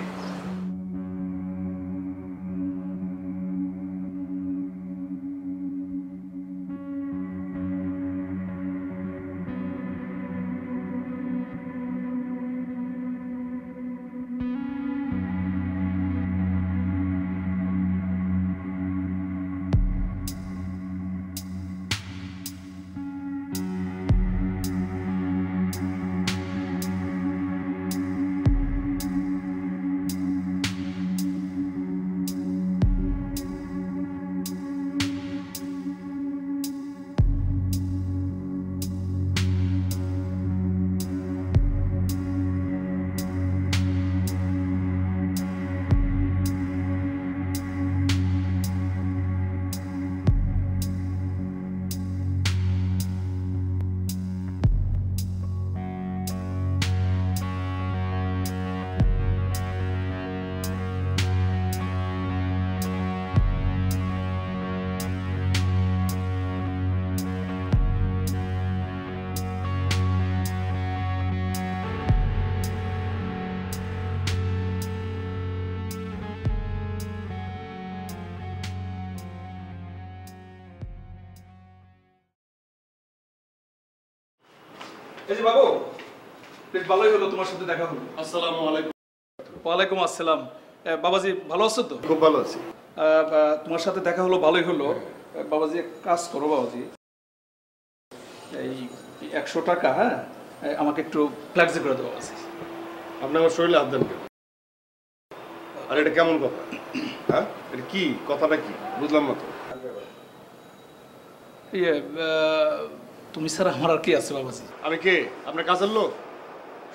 এই যে বাবু, বেশ ভালোই হলো তোমার সাথে দেখা হলো। আসসালামু আলাইকুম। ওয়ালাইকুম আসসালাম। বাবাজি ভালো আছো তো? খুব ভালো আছি। তোমার সাথে দেখা হলো, ভালোই হলো। বাবাজি এক কাজ করো বাবাজি, এই 100 টাকা, হ্যাঁ, আমাকে একটু ফ্ল্যাক্সি করে দেবো বাবাজি। আপনি আমার শরীরে হাত দেন কেন? আর এটা কেমন কথা? হ্যাঁ, এটা কি কথাটা কি বুঝলাম না তো। ইয়ে, তুমি স্যার আমার আর কি আছে বাবাজি? আমি কে? আপনার কাজের লোক?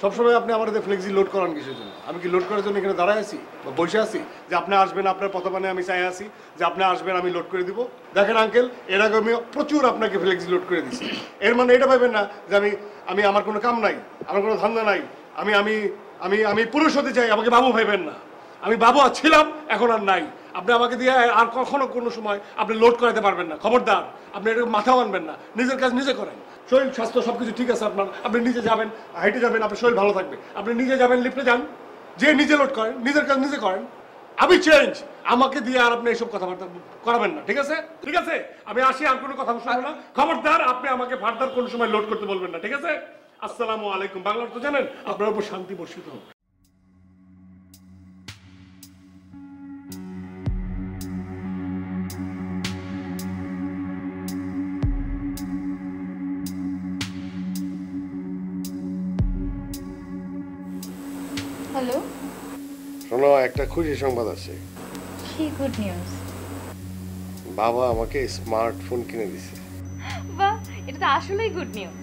সবসময় আপনি আমাদের ফ্লেক্সি লোড করান কিসের জন্য? আমি কি লোড করার জন্য এখানে দাঁড়ায় আছি বা বসে আছি যে আপনি আসবেন, আপনার পথবানে আমি চাই আছি যে আপনি আসবেন, আমি লোড করে দিব? দেখেন আঙ্কেল, এর আগে আমি প্রচুর আপনাকে ফ্লেক্সি লোড করে দিচ্ছি। এর মানে এটা ভাবেন না যে আমি আমার কোনো কাম নাই, আমার কোনো ধান্দা নাই, আমি আমি আমি আমি পুরুষ হতে চাই, আমাকে বাবু ভাইবেন না। আমি বাবু ছিলাম, এখন আর নাই। আপনি আমাকে দিয়ে আর কখনো কোনো সময় আপনি লোড করাতে পারবেন না, খবরদার। আপনি এটা মাথাও আনবেন না, নিজের কাজ নিজে করেন। শরীর স্বাস্থ্য সবকিছু ঠিক আছে আপনার, আপনি নিজে যাবেন, হাইটে যাবেন, আপনার শরীর ভালো থাকবে। আপনি নিজে যাবেন, লিফটে যান, যে নিজে লোড করেন, নিজের কাজ নিজে করেন। আমি চেঞ্জ, আমাকে দিয়ে আর আপনি এইসব কথাবার্তা করাবেন না, ঠিক আছে? ঠিক আছে, আমি আসি, আর কোনো কথা শুনবো না। খবরদার, আপনি আমাকে ফার্দার কোনো সময় লোড করতে বলবেন না, ঠিক আছে? আসসালামু আলাইকুম। বাংলা তো জানেন, আপনার উপর শান্তি বর্ষিত হোক। হ্যালো, শোনো, একটা খুশি সংবাদ আছে। কি গুড নিউজ? বাবা আমাকে স্মার্টফোন কিনে দিছে। বাহ, এটা তো আসলেই গুড নিউজ।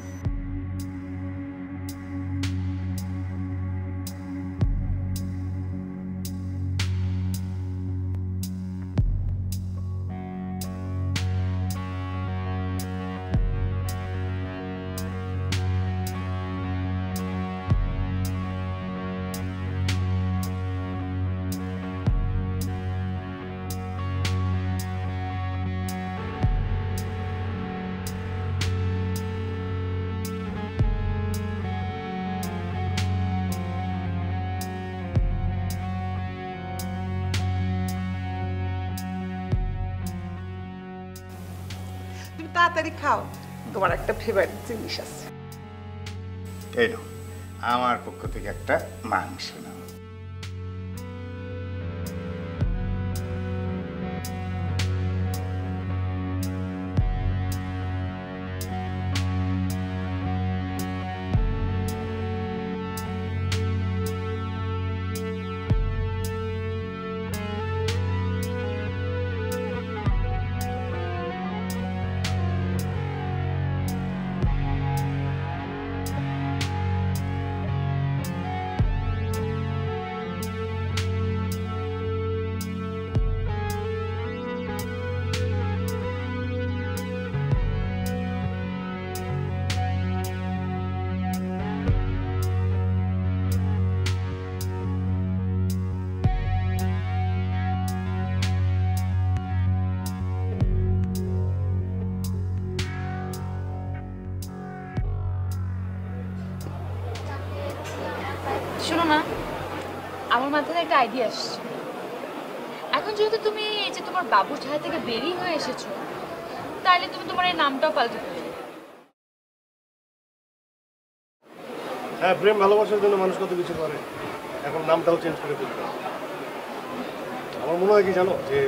তুমি তাড়াতাড়ি খাও, তোমার একটা ফেভারিট জিনিস আছে। এই নাও, আমার পক্ষ থেকে একটা মাংস নাও। শোনো না, আমার মাথায় একটা আইডিয়া আসছে। এখন যেহেতু তুমি এই যে তোমার বাবুর ছায়া থেকে বেরিয়ে হয়ে এসেছো, তাহলে তুমি তোমার এই নামটাও পাল্টে দেবে। হ্যাঁ, প্রেম ভালোবাসার জন্য মানুষ কত কিছু করে, এখন নামটাও চেঞ্জ করে ফেলতে। আমার মনে হয় কি জানো, যে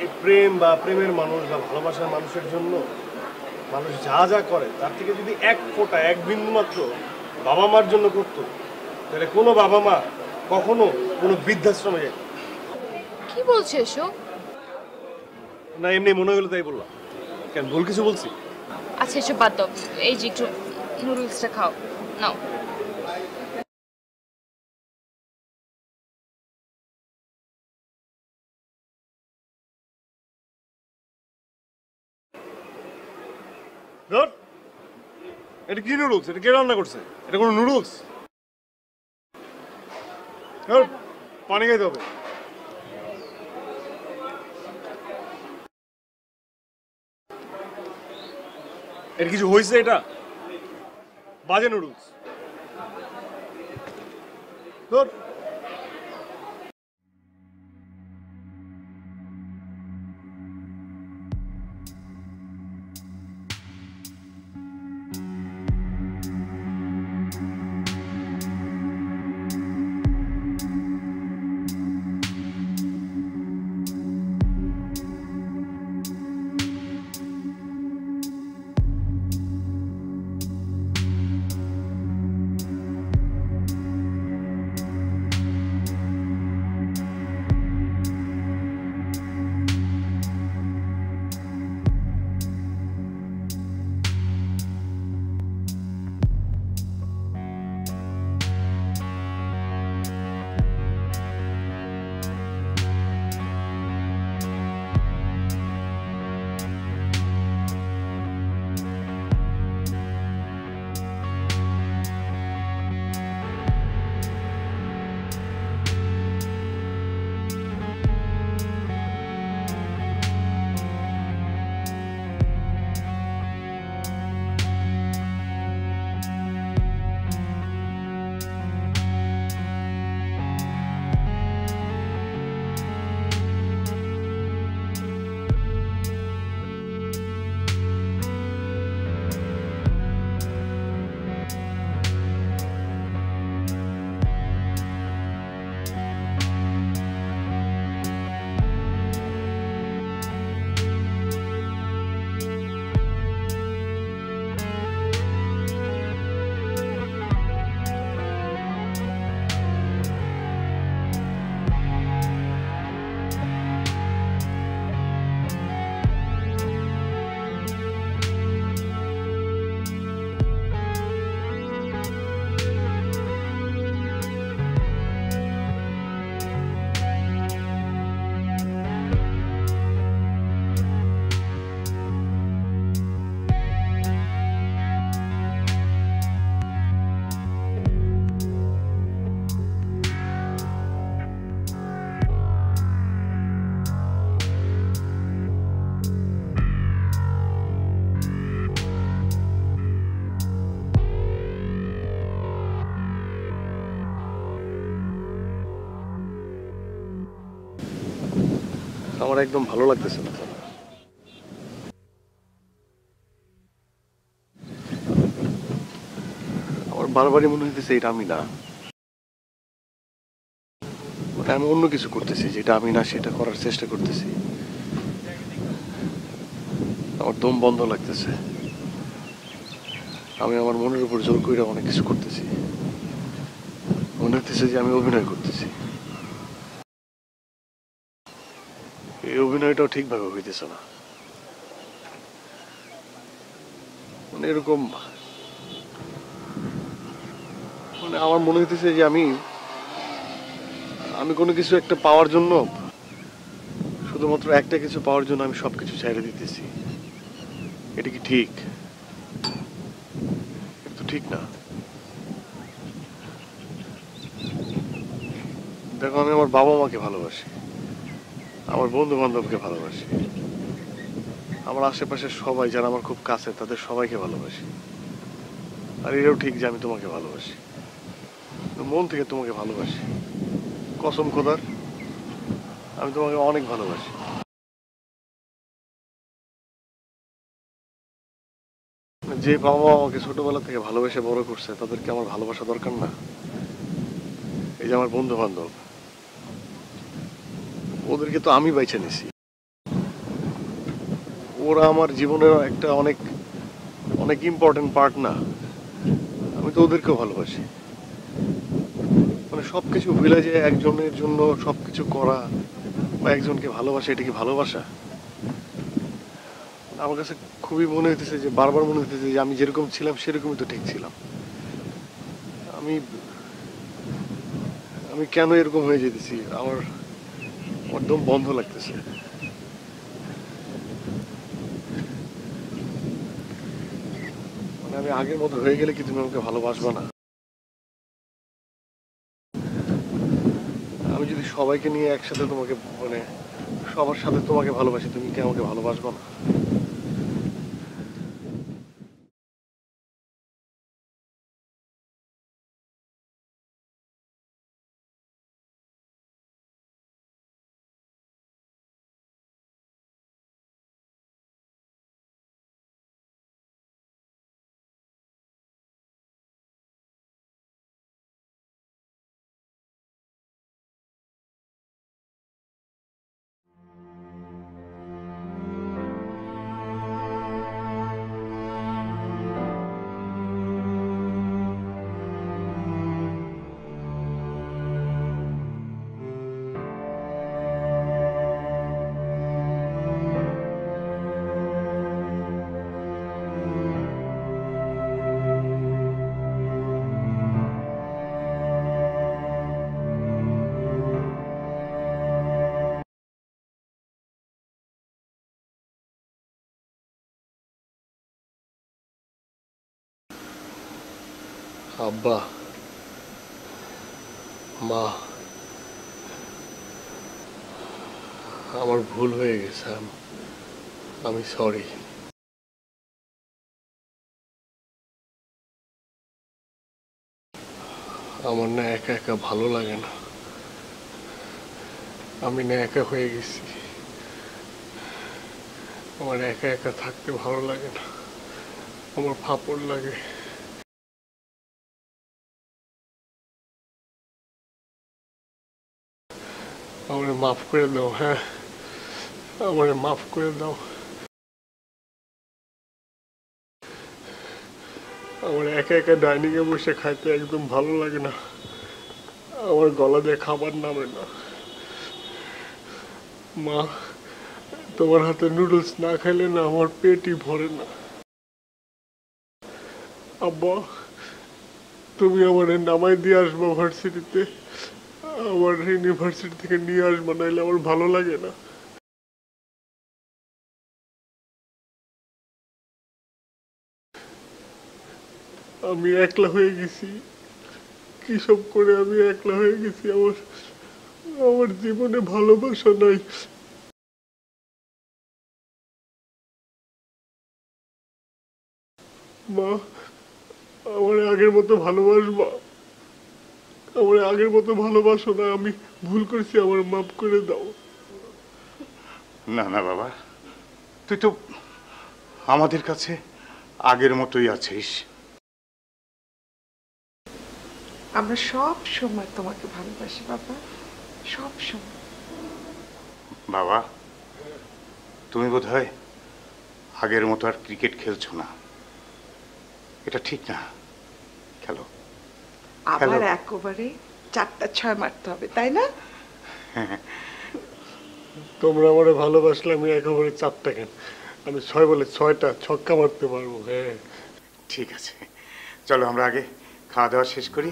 এই প্রেম বা প্রেমের মানুষ বা ভালোবাসার মানুষের জন্য মানুষ যা যা করে তার থেকে যদি এক ফোঁটা, এক বিন্দু মাত্র বাবা মার জন্য করতো, তাহলে কোনো বাবা মা কখনো কোনো বৃদ্ধাশ্রমে যায় না। কি বলছো এসব? না, এমনি মনে হলো তাই বললাম। কেন, ভুল কিছু বলছি? আচ্ছা, এসব বাদ দাও। এই যে একটু নুডলসটা খাও, নাও। ধর, এটা কি নুডলস? এটা কে রান্না করছে? এটা কোনো নুডলস? ধর, পানি খাইতে হবে। এর কিছু হয়েছে? এটা বাজে নুডলস। ধর, আমার একদম ভালো লাগতেছে না। আমার বারবারই মনে হইতেছে এটা আমি না, মানে আমি অন্য কিছু করতেছি যেটা আমি না, সেটা করার চেষ্টা করতেছি। আমার দম বন্ধ লাগতেছে। আমি আমার মনের উপর জোর করে অনেক কিছু করতেছি। মনে হইতেছে যে আমি অভিনয় করতেছি। এই অভিনয়টাও ঠিকভাবে হইতেছে না। মানে এরকম, মানে আমার মনে হইতেছে যে আমি কোনো কিছু একটা পাওয়ার জন্য, শুধুমাত্র একটা কিছু পাওয়ার জন্য আমি সবকিছু ছেড়ে দিতেছি। এটা কি ঠিক? এটা তো ঠিক না। দেখো, আমি আমার বাবা মাকে ভালোবাসি, আমার বন্ধু বান্ধবকে ভালোবাসি, আমার আশেপাশের সবাই যারা আমার খুব কাছে তাদের সবাইকে ভালোবাসি। আর এটাও ঠিক যে আমি তোমাকে ভালোবাসি, মন থেকে তোমাকে ভালোবাসি। কসম খোদার, আমি তোমাকে অনেক ভালোবাসি। যে বাবা মা আমাকে ছোটবেলা থেকে ভালোবেসে বড় করছে তাদেরকে আমার ভালোবাসা দরকার না? এই যে আমার বন্ধু বান্ধব, ওদেরকে তো আমি বাইছে নিছি। ওরা আমার জীবনের একটা অনেক অনেক ইম্পর্টেন্ট পার্ট না? আমি তো ওদেরকেও ভালোবাসি। মানে সবকিছু ভুলে যে একজনের জন্য সবকিছু করা বা একজনকে ভালোবাসা, এটা কি ভালোবাসা? আমার কাছে খুবই মনে হইতেছে যে, বারবার মনে হইতেছে যে আমি যেরকম ছিলাম সেরকমই তো ঠিক ছিলাম। আমি আমি কেন এরকম হয়ে যেতেছি? আমার একদম বন্ধ লাগতেছে। মানে আমি আগের মতো হয়ে গেলে কি তুমি আমাকে ভালোবাসবে না? আমি যদি সবাইকে নিয়ে একসাথে তোমাকে, মানে সবার সাথে তোমাকে ভালোবাসি, তুমি কি আমাকে ভালোবাসবে না? আব্বা, মা, আমার ভুল হয়ে গেছে। আমি সরি। আমার না একা একা ভালো লাগে না। আমি না একা হয়ে গেছি। আমার একা একা থাকতে ভালো লাগে না, আমার ফাপড় লাগে। আমারে মাফ করে দাও। হ্যাঁ, আমারে মাফ করে দাও। আমার একা একা ডাইনিং এ বসে খাইতে একদম ভালো লাগে না। আমার গলা দিয়ে খাবার নামে না। মা, তোমার হাতে নুডলস না খাইলে না আমার পেটই ভরে না। আব্বা, তুমি আমার নামাই দিয়ে আসবো ভার্সিটিতে। আমার ইউনিভার্সিটি থেকে নিয়ে আসবো, নাইলে আমার ভালো লাগে না। আমি একলা হয়ে গেছি। কি সব করে আমি একলা হয়ে গেছি। আমার জীবনে ভালোবাসা নাই। মা, আমার আগের মতো ভালোবাসবা? আমার আগের মতো ভালোবাসো না। আমি ভুল করছি, আমার মাফ করে দাও। না না বাবা, তুই তো আমাদের কাছে আগের মতোই আছিস। আমরা সব সময় তোমাকে ভালোবাসি বাবা, সব সময়। বাবা, তুমি বোধহয় আগের মতো আর ক্রিকেট খেলছো না, এটা ঠিক না। খেলো। আবার একেবারে 4টা 6 মারতে হবে, তাই না? তোমরা আমারে ভালোবাসলে আমি একেবারে 4টা কেন, আমি 6 বলে 6টা ছক্কা মারতে পারবো। হ্যাঁ ঠিক আছে, চলো আমরা আগে খাওয়া দাওয়া শেষ করি,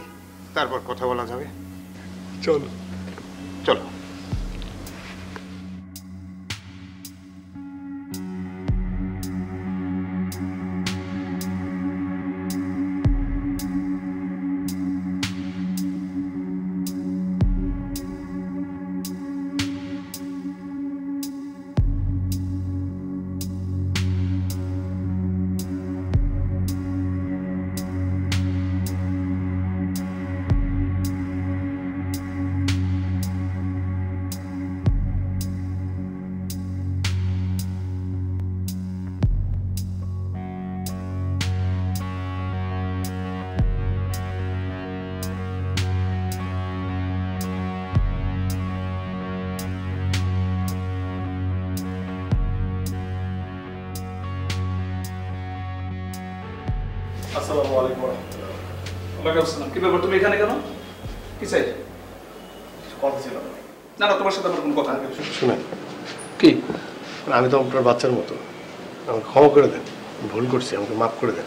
তারপর কথা বলা যাবে। চলো চলো। আসসালামু আলাইকুম ওয়া রাহমাতুল্লাহ। ওয়ালাইকুম আসসালাম। কি ব্যাপার, তুমি এখানে কেন? কি চাই? কথা ছিল না। না না, তোমার সাথে আমার কোনো কথা নেই। শুনেন, কি? আমি তো আপনার বাচ্চার মতো, আমাকে ক্ষমা করে দেন, ভুল করছি, আমাকে মাফ করে দেন।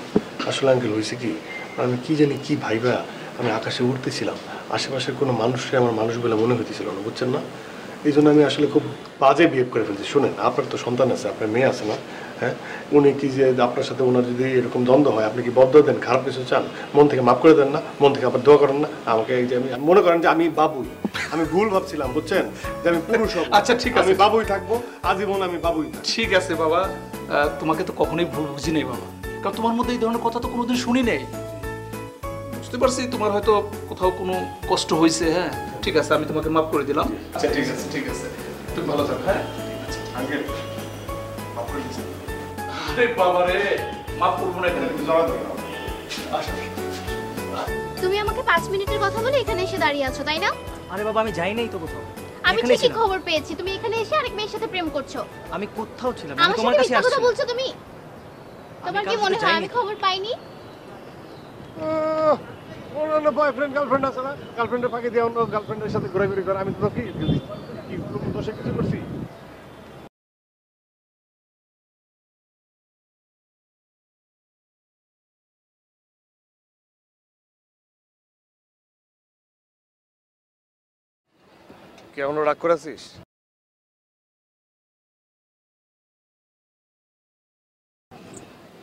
আসলে আঙ্কেল হয়েছে কি, আমি কি জানি কি ভাইবা আমি আকাশে উঠতেছিলাম, আশেপাশের কোনো মানুষকে আমার মানুষ বলে মনে হইতেছিল না, বুঝছেন না? এই জন্য আমি আসলে খুব বাজে বিহেভ করে ফেলছি। শুনেন, আপনার তো সন্তান আছে, আপনার মেয়ে আছে না? হ্যাঁ, উনি কি যে আপনার সাথে ওনার যদি এরকম দ্বন্দ্ব হয়, আপনি কি বদ্ধ দেন, খারাপ কিছু চান, মন থেকে মাফ করে দেন না? মন থেকে আবার দোয়া করেন না আমাকে? এই যে আমি মনে করেন যে আমি বাবুই, আমি ভুল ভাবছিলাম, বুঝছেন, যে আমি পুরুষ হব। আচ্ছা ঠিক আছে, আমি বাবুই থাকবো আজীবন, আমি বাবুই থাকবো। ঠিক আছে বাবা, তোমাকে তো কখনোই ভুল বুঝি নেই বাবা, কারণ তোমার মধ্যে এই ধরনের কথা তো কোনোদিন শুনি নেই। বুঝতে পারছি তোমার হয়তো কোথাও কোনো কষ্ট হয়েছে। হ্যাঁ ঠিক আছে, আমি তোমাকে মাফ করে দিলাম। আচ্ছা ঠিক আছে, ঠিক আছে, তুমি ভালো থাকো। হ্যাঁ আঙ্কেল মাফ করে দিচ্ছেন? আরে বাবা রে, মাফ করবো না এখানে, তুমি জড়া ধরো। আসো। তুমি আমাকে 5 মিনিটের কথা বলে এখানে এসে দাঁড়িয়ে আছো, তাই না? আরে বাবা, আমি যাই নাই তো কোথাও। আমি এখানেই ঠিকই ছিলাম। খবর পেয়েছি তুমি এখানে এসে আরেক মেয়ের সাথে প্রেম করছো। আমি কোথাও ছিলাম না, আমি আমার তোমার সাথে কাছে মিথ্যা কথা আসছি। বলছো তুমি? তোমার কি কারোর মনে সাথে হয় যাইনি আমি তো। খবর পাইনি? অন্য বয়ফ্রেন্ড গার্লফ্রেন্ড আছে না, গার্লফ্রেন্ডের ফাঁকি দিয়ে অন্য গার্লফ্রেন্ডের সাথে ঘোরাঘুরি করে, আমি তো কি কোনো দোষে কিছু করছি? কেমন রাগ করেছিস?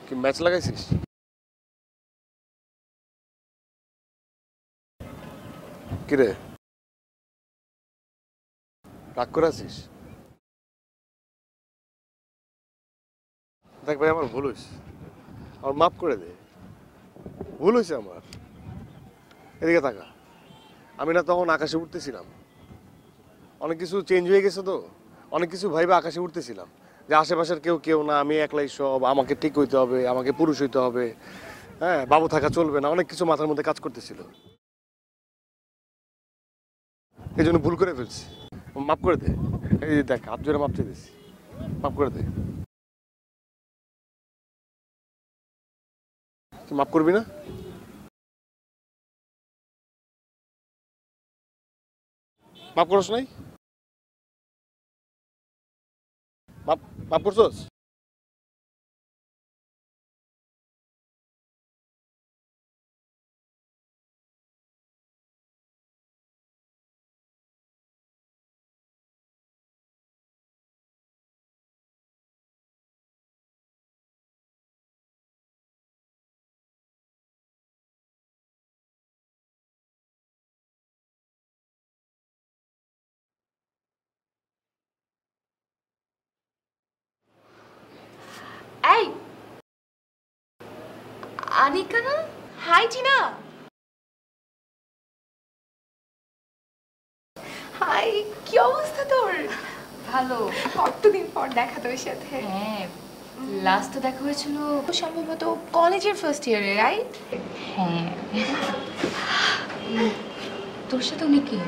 কি ম্যাচ লাগাইছিস? কিরে রাগ করে আছিস? দেখ ভাই, আমার ভুল হয়েছে, আমার মাফ করে দে, ভুল হয়েছে আমার। এদিকে তাকা, আমি না তখন আকাশে উঠতেছিলাম, অনেক কিছু চেঞ্জ হয়ে গেছে তো, অনেক কিছু ভাইবা আকাশে উঠতেছিলাম যে আশেপাশের কেউ না, আমি একলাই সব, আমাকে ঠিক হইতে হবে, আমাকে পুরুষ হইতে হবে, হ্যাঁ বাবু থাকা চলবে না, অনেক কিছু মাথার মধ্যে কাজ করতেছিল, এই জন্য ভুল করে ফেলছি। মাফ করে দে, এই যে দেখ হাত জোরে মাপ চেয়ে দিছি, মাফ করে দে। তুই মাফ করবি না? মাফ করছ নাই? মাফ করছস? এই আনিকা না? হাই টিনা। হাই, কি অবস্থা তোর? ভালো। কতদিন পর দেখা তোর সাথে। হ্যাঁ, লাস্ট তো দেখা হয়েছিল সম্ভবত কলেজের ফার্স্ট ইয়ারে, রাইট? হ্যাঁ। তোর সাথে উনি কি?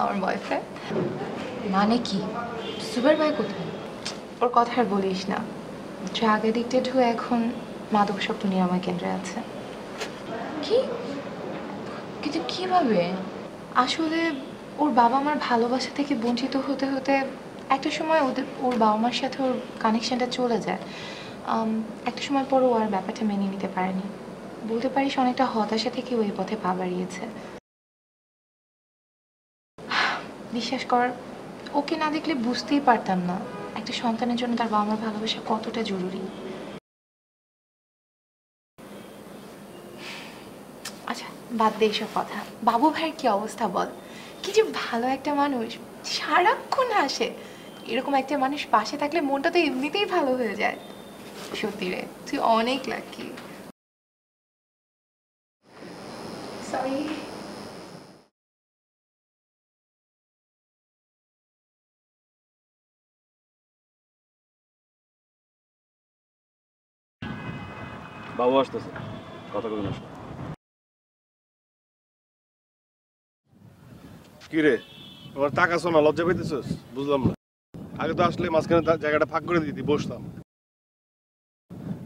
আমার বয়ফ্রেন্ড। মানে কি? সুপার ভাই কোথায়? ওর কথা আর বলিস না, ড্রাগ অ্যাডিক্টেড হয়ে এখন মাদকাসক্ত নিরাময় কেন্দ্রে আছে। কি? কিন্তু কিভাবে? আসলে ওর বাবা মার ভালোবাসা থেকে বঞ্চিত হতে হতে একটা সময় ওর বাবা মার সাথে ওর কানেকশনটা চলে যায়। একটা সময় পর ও আর ব্যাপারটা মেনে নিতে পারেনি। বলতে পারিস অনেকটা হতাশা থেকে ওই পথে পা বাড়িয়েছে। বিশ্বাস কর, ওকে না দেখলে বুঝতেই পারতাম না একটা সন্তানের জন্য তার বাবা মার ভালোবাসা কতটা জরুরি। আচ্ছা বাদ দে এইসব কথা। বাবু ভাইয়ের কি অবস্থা বল? কি যে ভালো একটা মানুষ, সারাক্ষণ হাসে। এরকম একটা মানুষ পাশে থাকলে মনটা তো এমনিতেই ভালো হয়ে যায়। সত্যি রে, তুই অনেক লাকি। সরি। বাবু আসতেছে, কথা কবি না। কি রে, তোমার টাকা শোনা লজ্জা পেতেছিস? বুঝলাম না। আগে তো আসলে মাঝখানে জায়গাটা ফাঁক করে দিতি, বসতাম।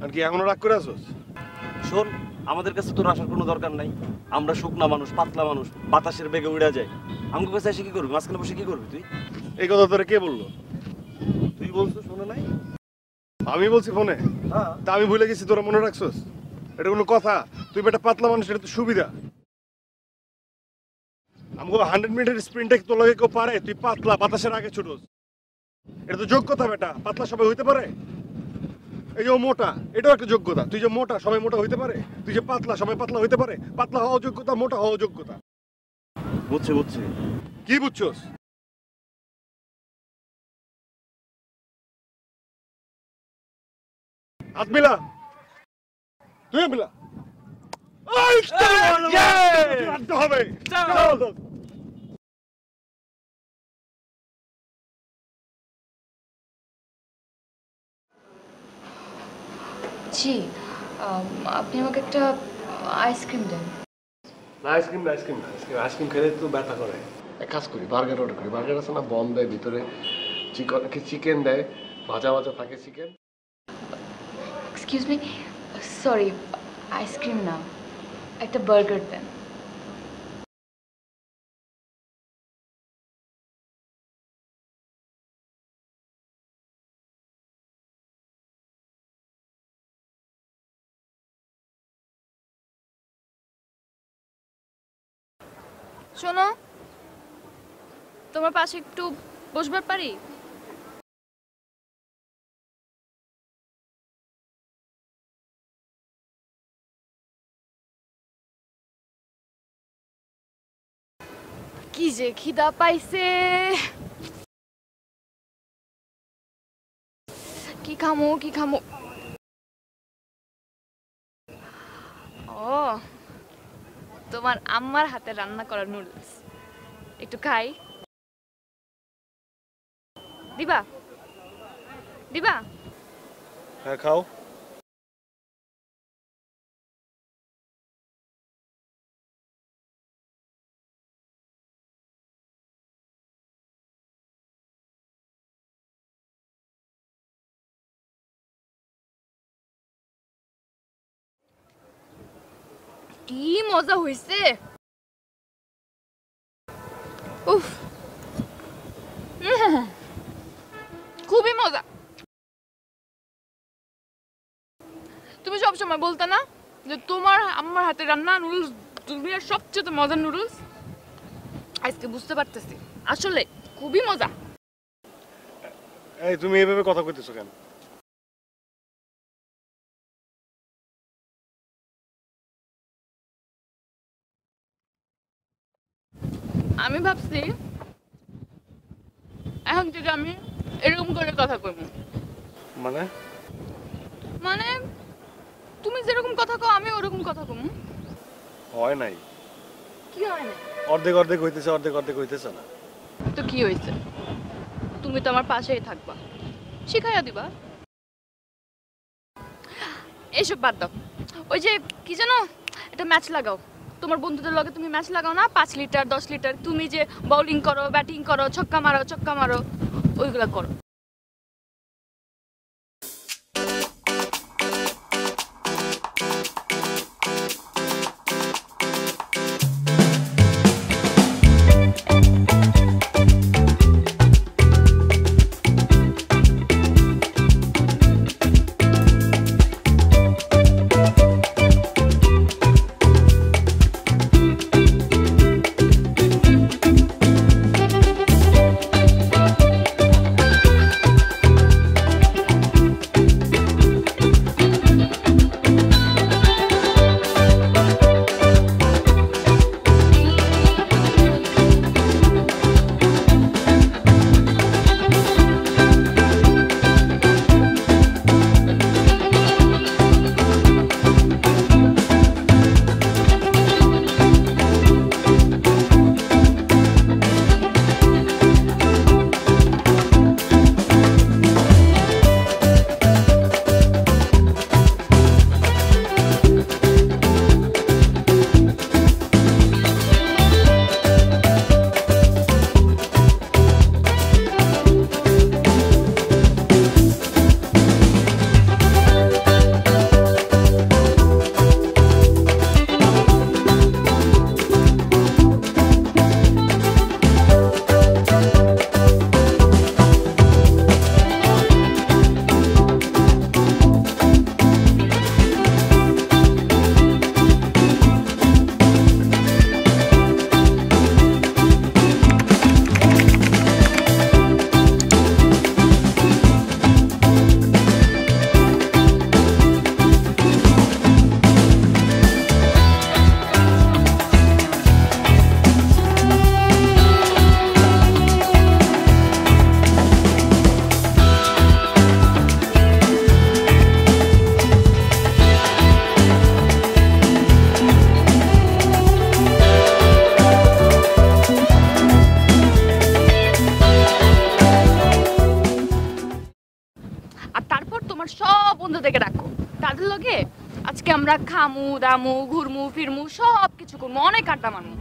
আর কি এখনো রাগ করে আসোস? শোন, আমাদের কাছে তোর আসার কোনো দরকার নাই। আমরা শুকনা মানুষ, পাতলা মানুষ, বাতাসের বেগে উড়ে যায়। আমাকে কাছে এসে কি করবি? মাঝখানে বসে কি করবি তুই? এই কথা তোরা কে বললো? তুই বলছিস ফোনে নাই? আমি বলছি ফোনে? তা আমি ভুলে গেছি, তোরা মনে রাখছস? এটা কোনো কথা? তুই বেটা পাতলা মানুষ, এটা তো সুবিধা। আমাকে 100 মিনিটের স্প্রিন্টে তোর লাগে কেউ পারে? তুই পাতলা, বাতাসের আগে ছুটোস। এটা তো যোগ্যতা বেটা, পাতলা সবাই হইতে পারে? এই যে মোটা, এটাও একটা যোগ্যতা। তুই যে মোটা, সবাই মোটা হইতে পারে? তুই যে পাতলা, সবাই পাতলা হইতে পারে? পাতলা হওয়া যোগ্যতা, মোটা হওয়া যোগ্যতা। বুঝছি বুঝছি। কি বুঝছস? হাত মিলা, তুই মিলা। হবে জি, আপনি আমাকে একটা আইসক্রিম দেন। না আইসক্রিম না, আইসক্রিম না, আইসক্রিম খেলে তো ব্যথা করে। এক কাজ করি, বার্গার অর্ডার করি। বার্গার আছে না, বম দেয় ভিতরে, চিকেন দেয়, ভাজা ভাজা থাকে chicken. Excuse me, sorry, ice cream না, একটা বার্গার দেন। শোনো, তোমার পাশে একটু বসবার পারি? কি যে খিদা পাইছে, কি খামো কি খামো। ও, তোমার আম্মার হাতে রান্না করা নুডলস একটু খাই। দিবা দিবা? হ্যাঁ খাও। কি মজা হইছে, উফ, খুবই মজা। তুমি সবসময় বলতে না যে তোমার আম্মার হাতে রান্না নুডলস দুনিয়ার সবচেয়ে মজার নুডলস? আজকে বুঝতে পারতেছি আসলে খুবই মজা। এই তুমি এইভাবে কথা কইতেছো কেন? আমি ভাবছি এখন থেকে আমি এরকম করে কথা কইব। মানে? মানে তুমি যেরকম কথা কও আমি ওরকম কথা কম। হয় নাই। কি হয় না? অর্ধেক অর্ধেক হইতেছে, অর্ধেক অর্ধেক হইতেছে না। তো কি হইছে? তুমি তো আমার পাশেই থাকবা, শিখাইয়া দিবা। এসব বাদ দাও, ওই যে কি জানো একটা ম্যাচ লাগাও, তোমার বন্ধুদের লগে তুমি ম্যাচ লাগাও না, 5 লিটার 10 লিটার, তুমি যে বোলিং করো, ব্যাটিং করো, ছক্কা মারো, ওইগুলা করো। বন্ধুদেরকে রাখো, তাদের লগে আজকে আমরা খামু দামু ঘুরমু ফিরমু সব কিছু করবো, অনেক আড্ডা মারমু।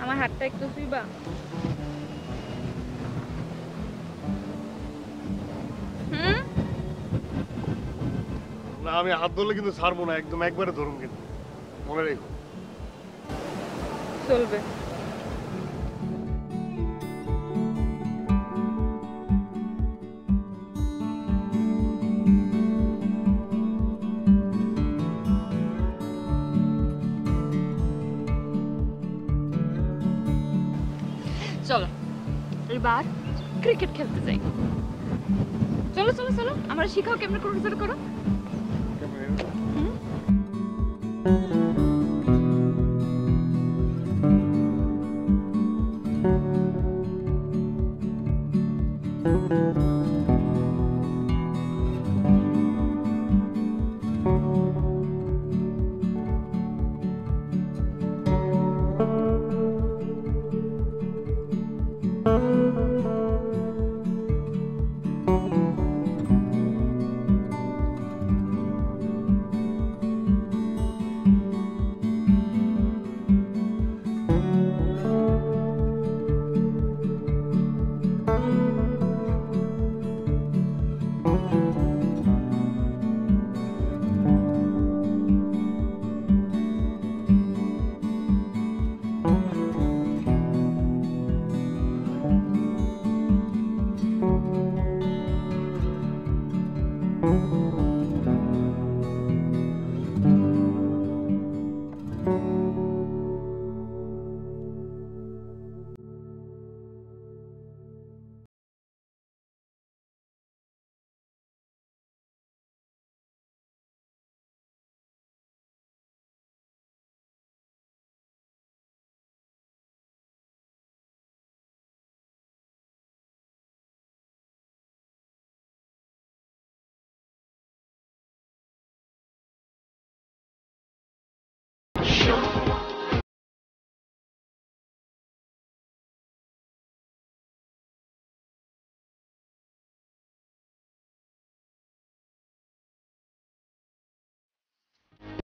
আমার হাতটা একটু ছুঁইবা? না আমি হাত ধরলে কিন্তু ছাড়বো না, একদম একবারে ধরুন, কিন্তু মনে রেখো। চলবে। চলো এবার ক্রিকেট খেলতে যাই। চলো চলো চলো, আমরা শিখাও কেমনে করো, করো।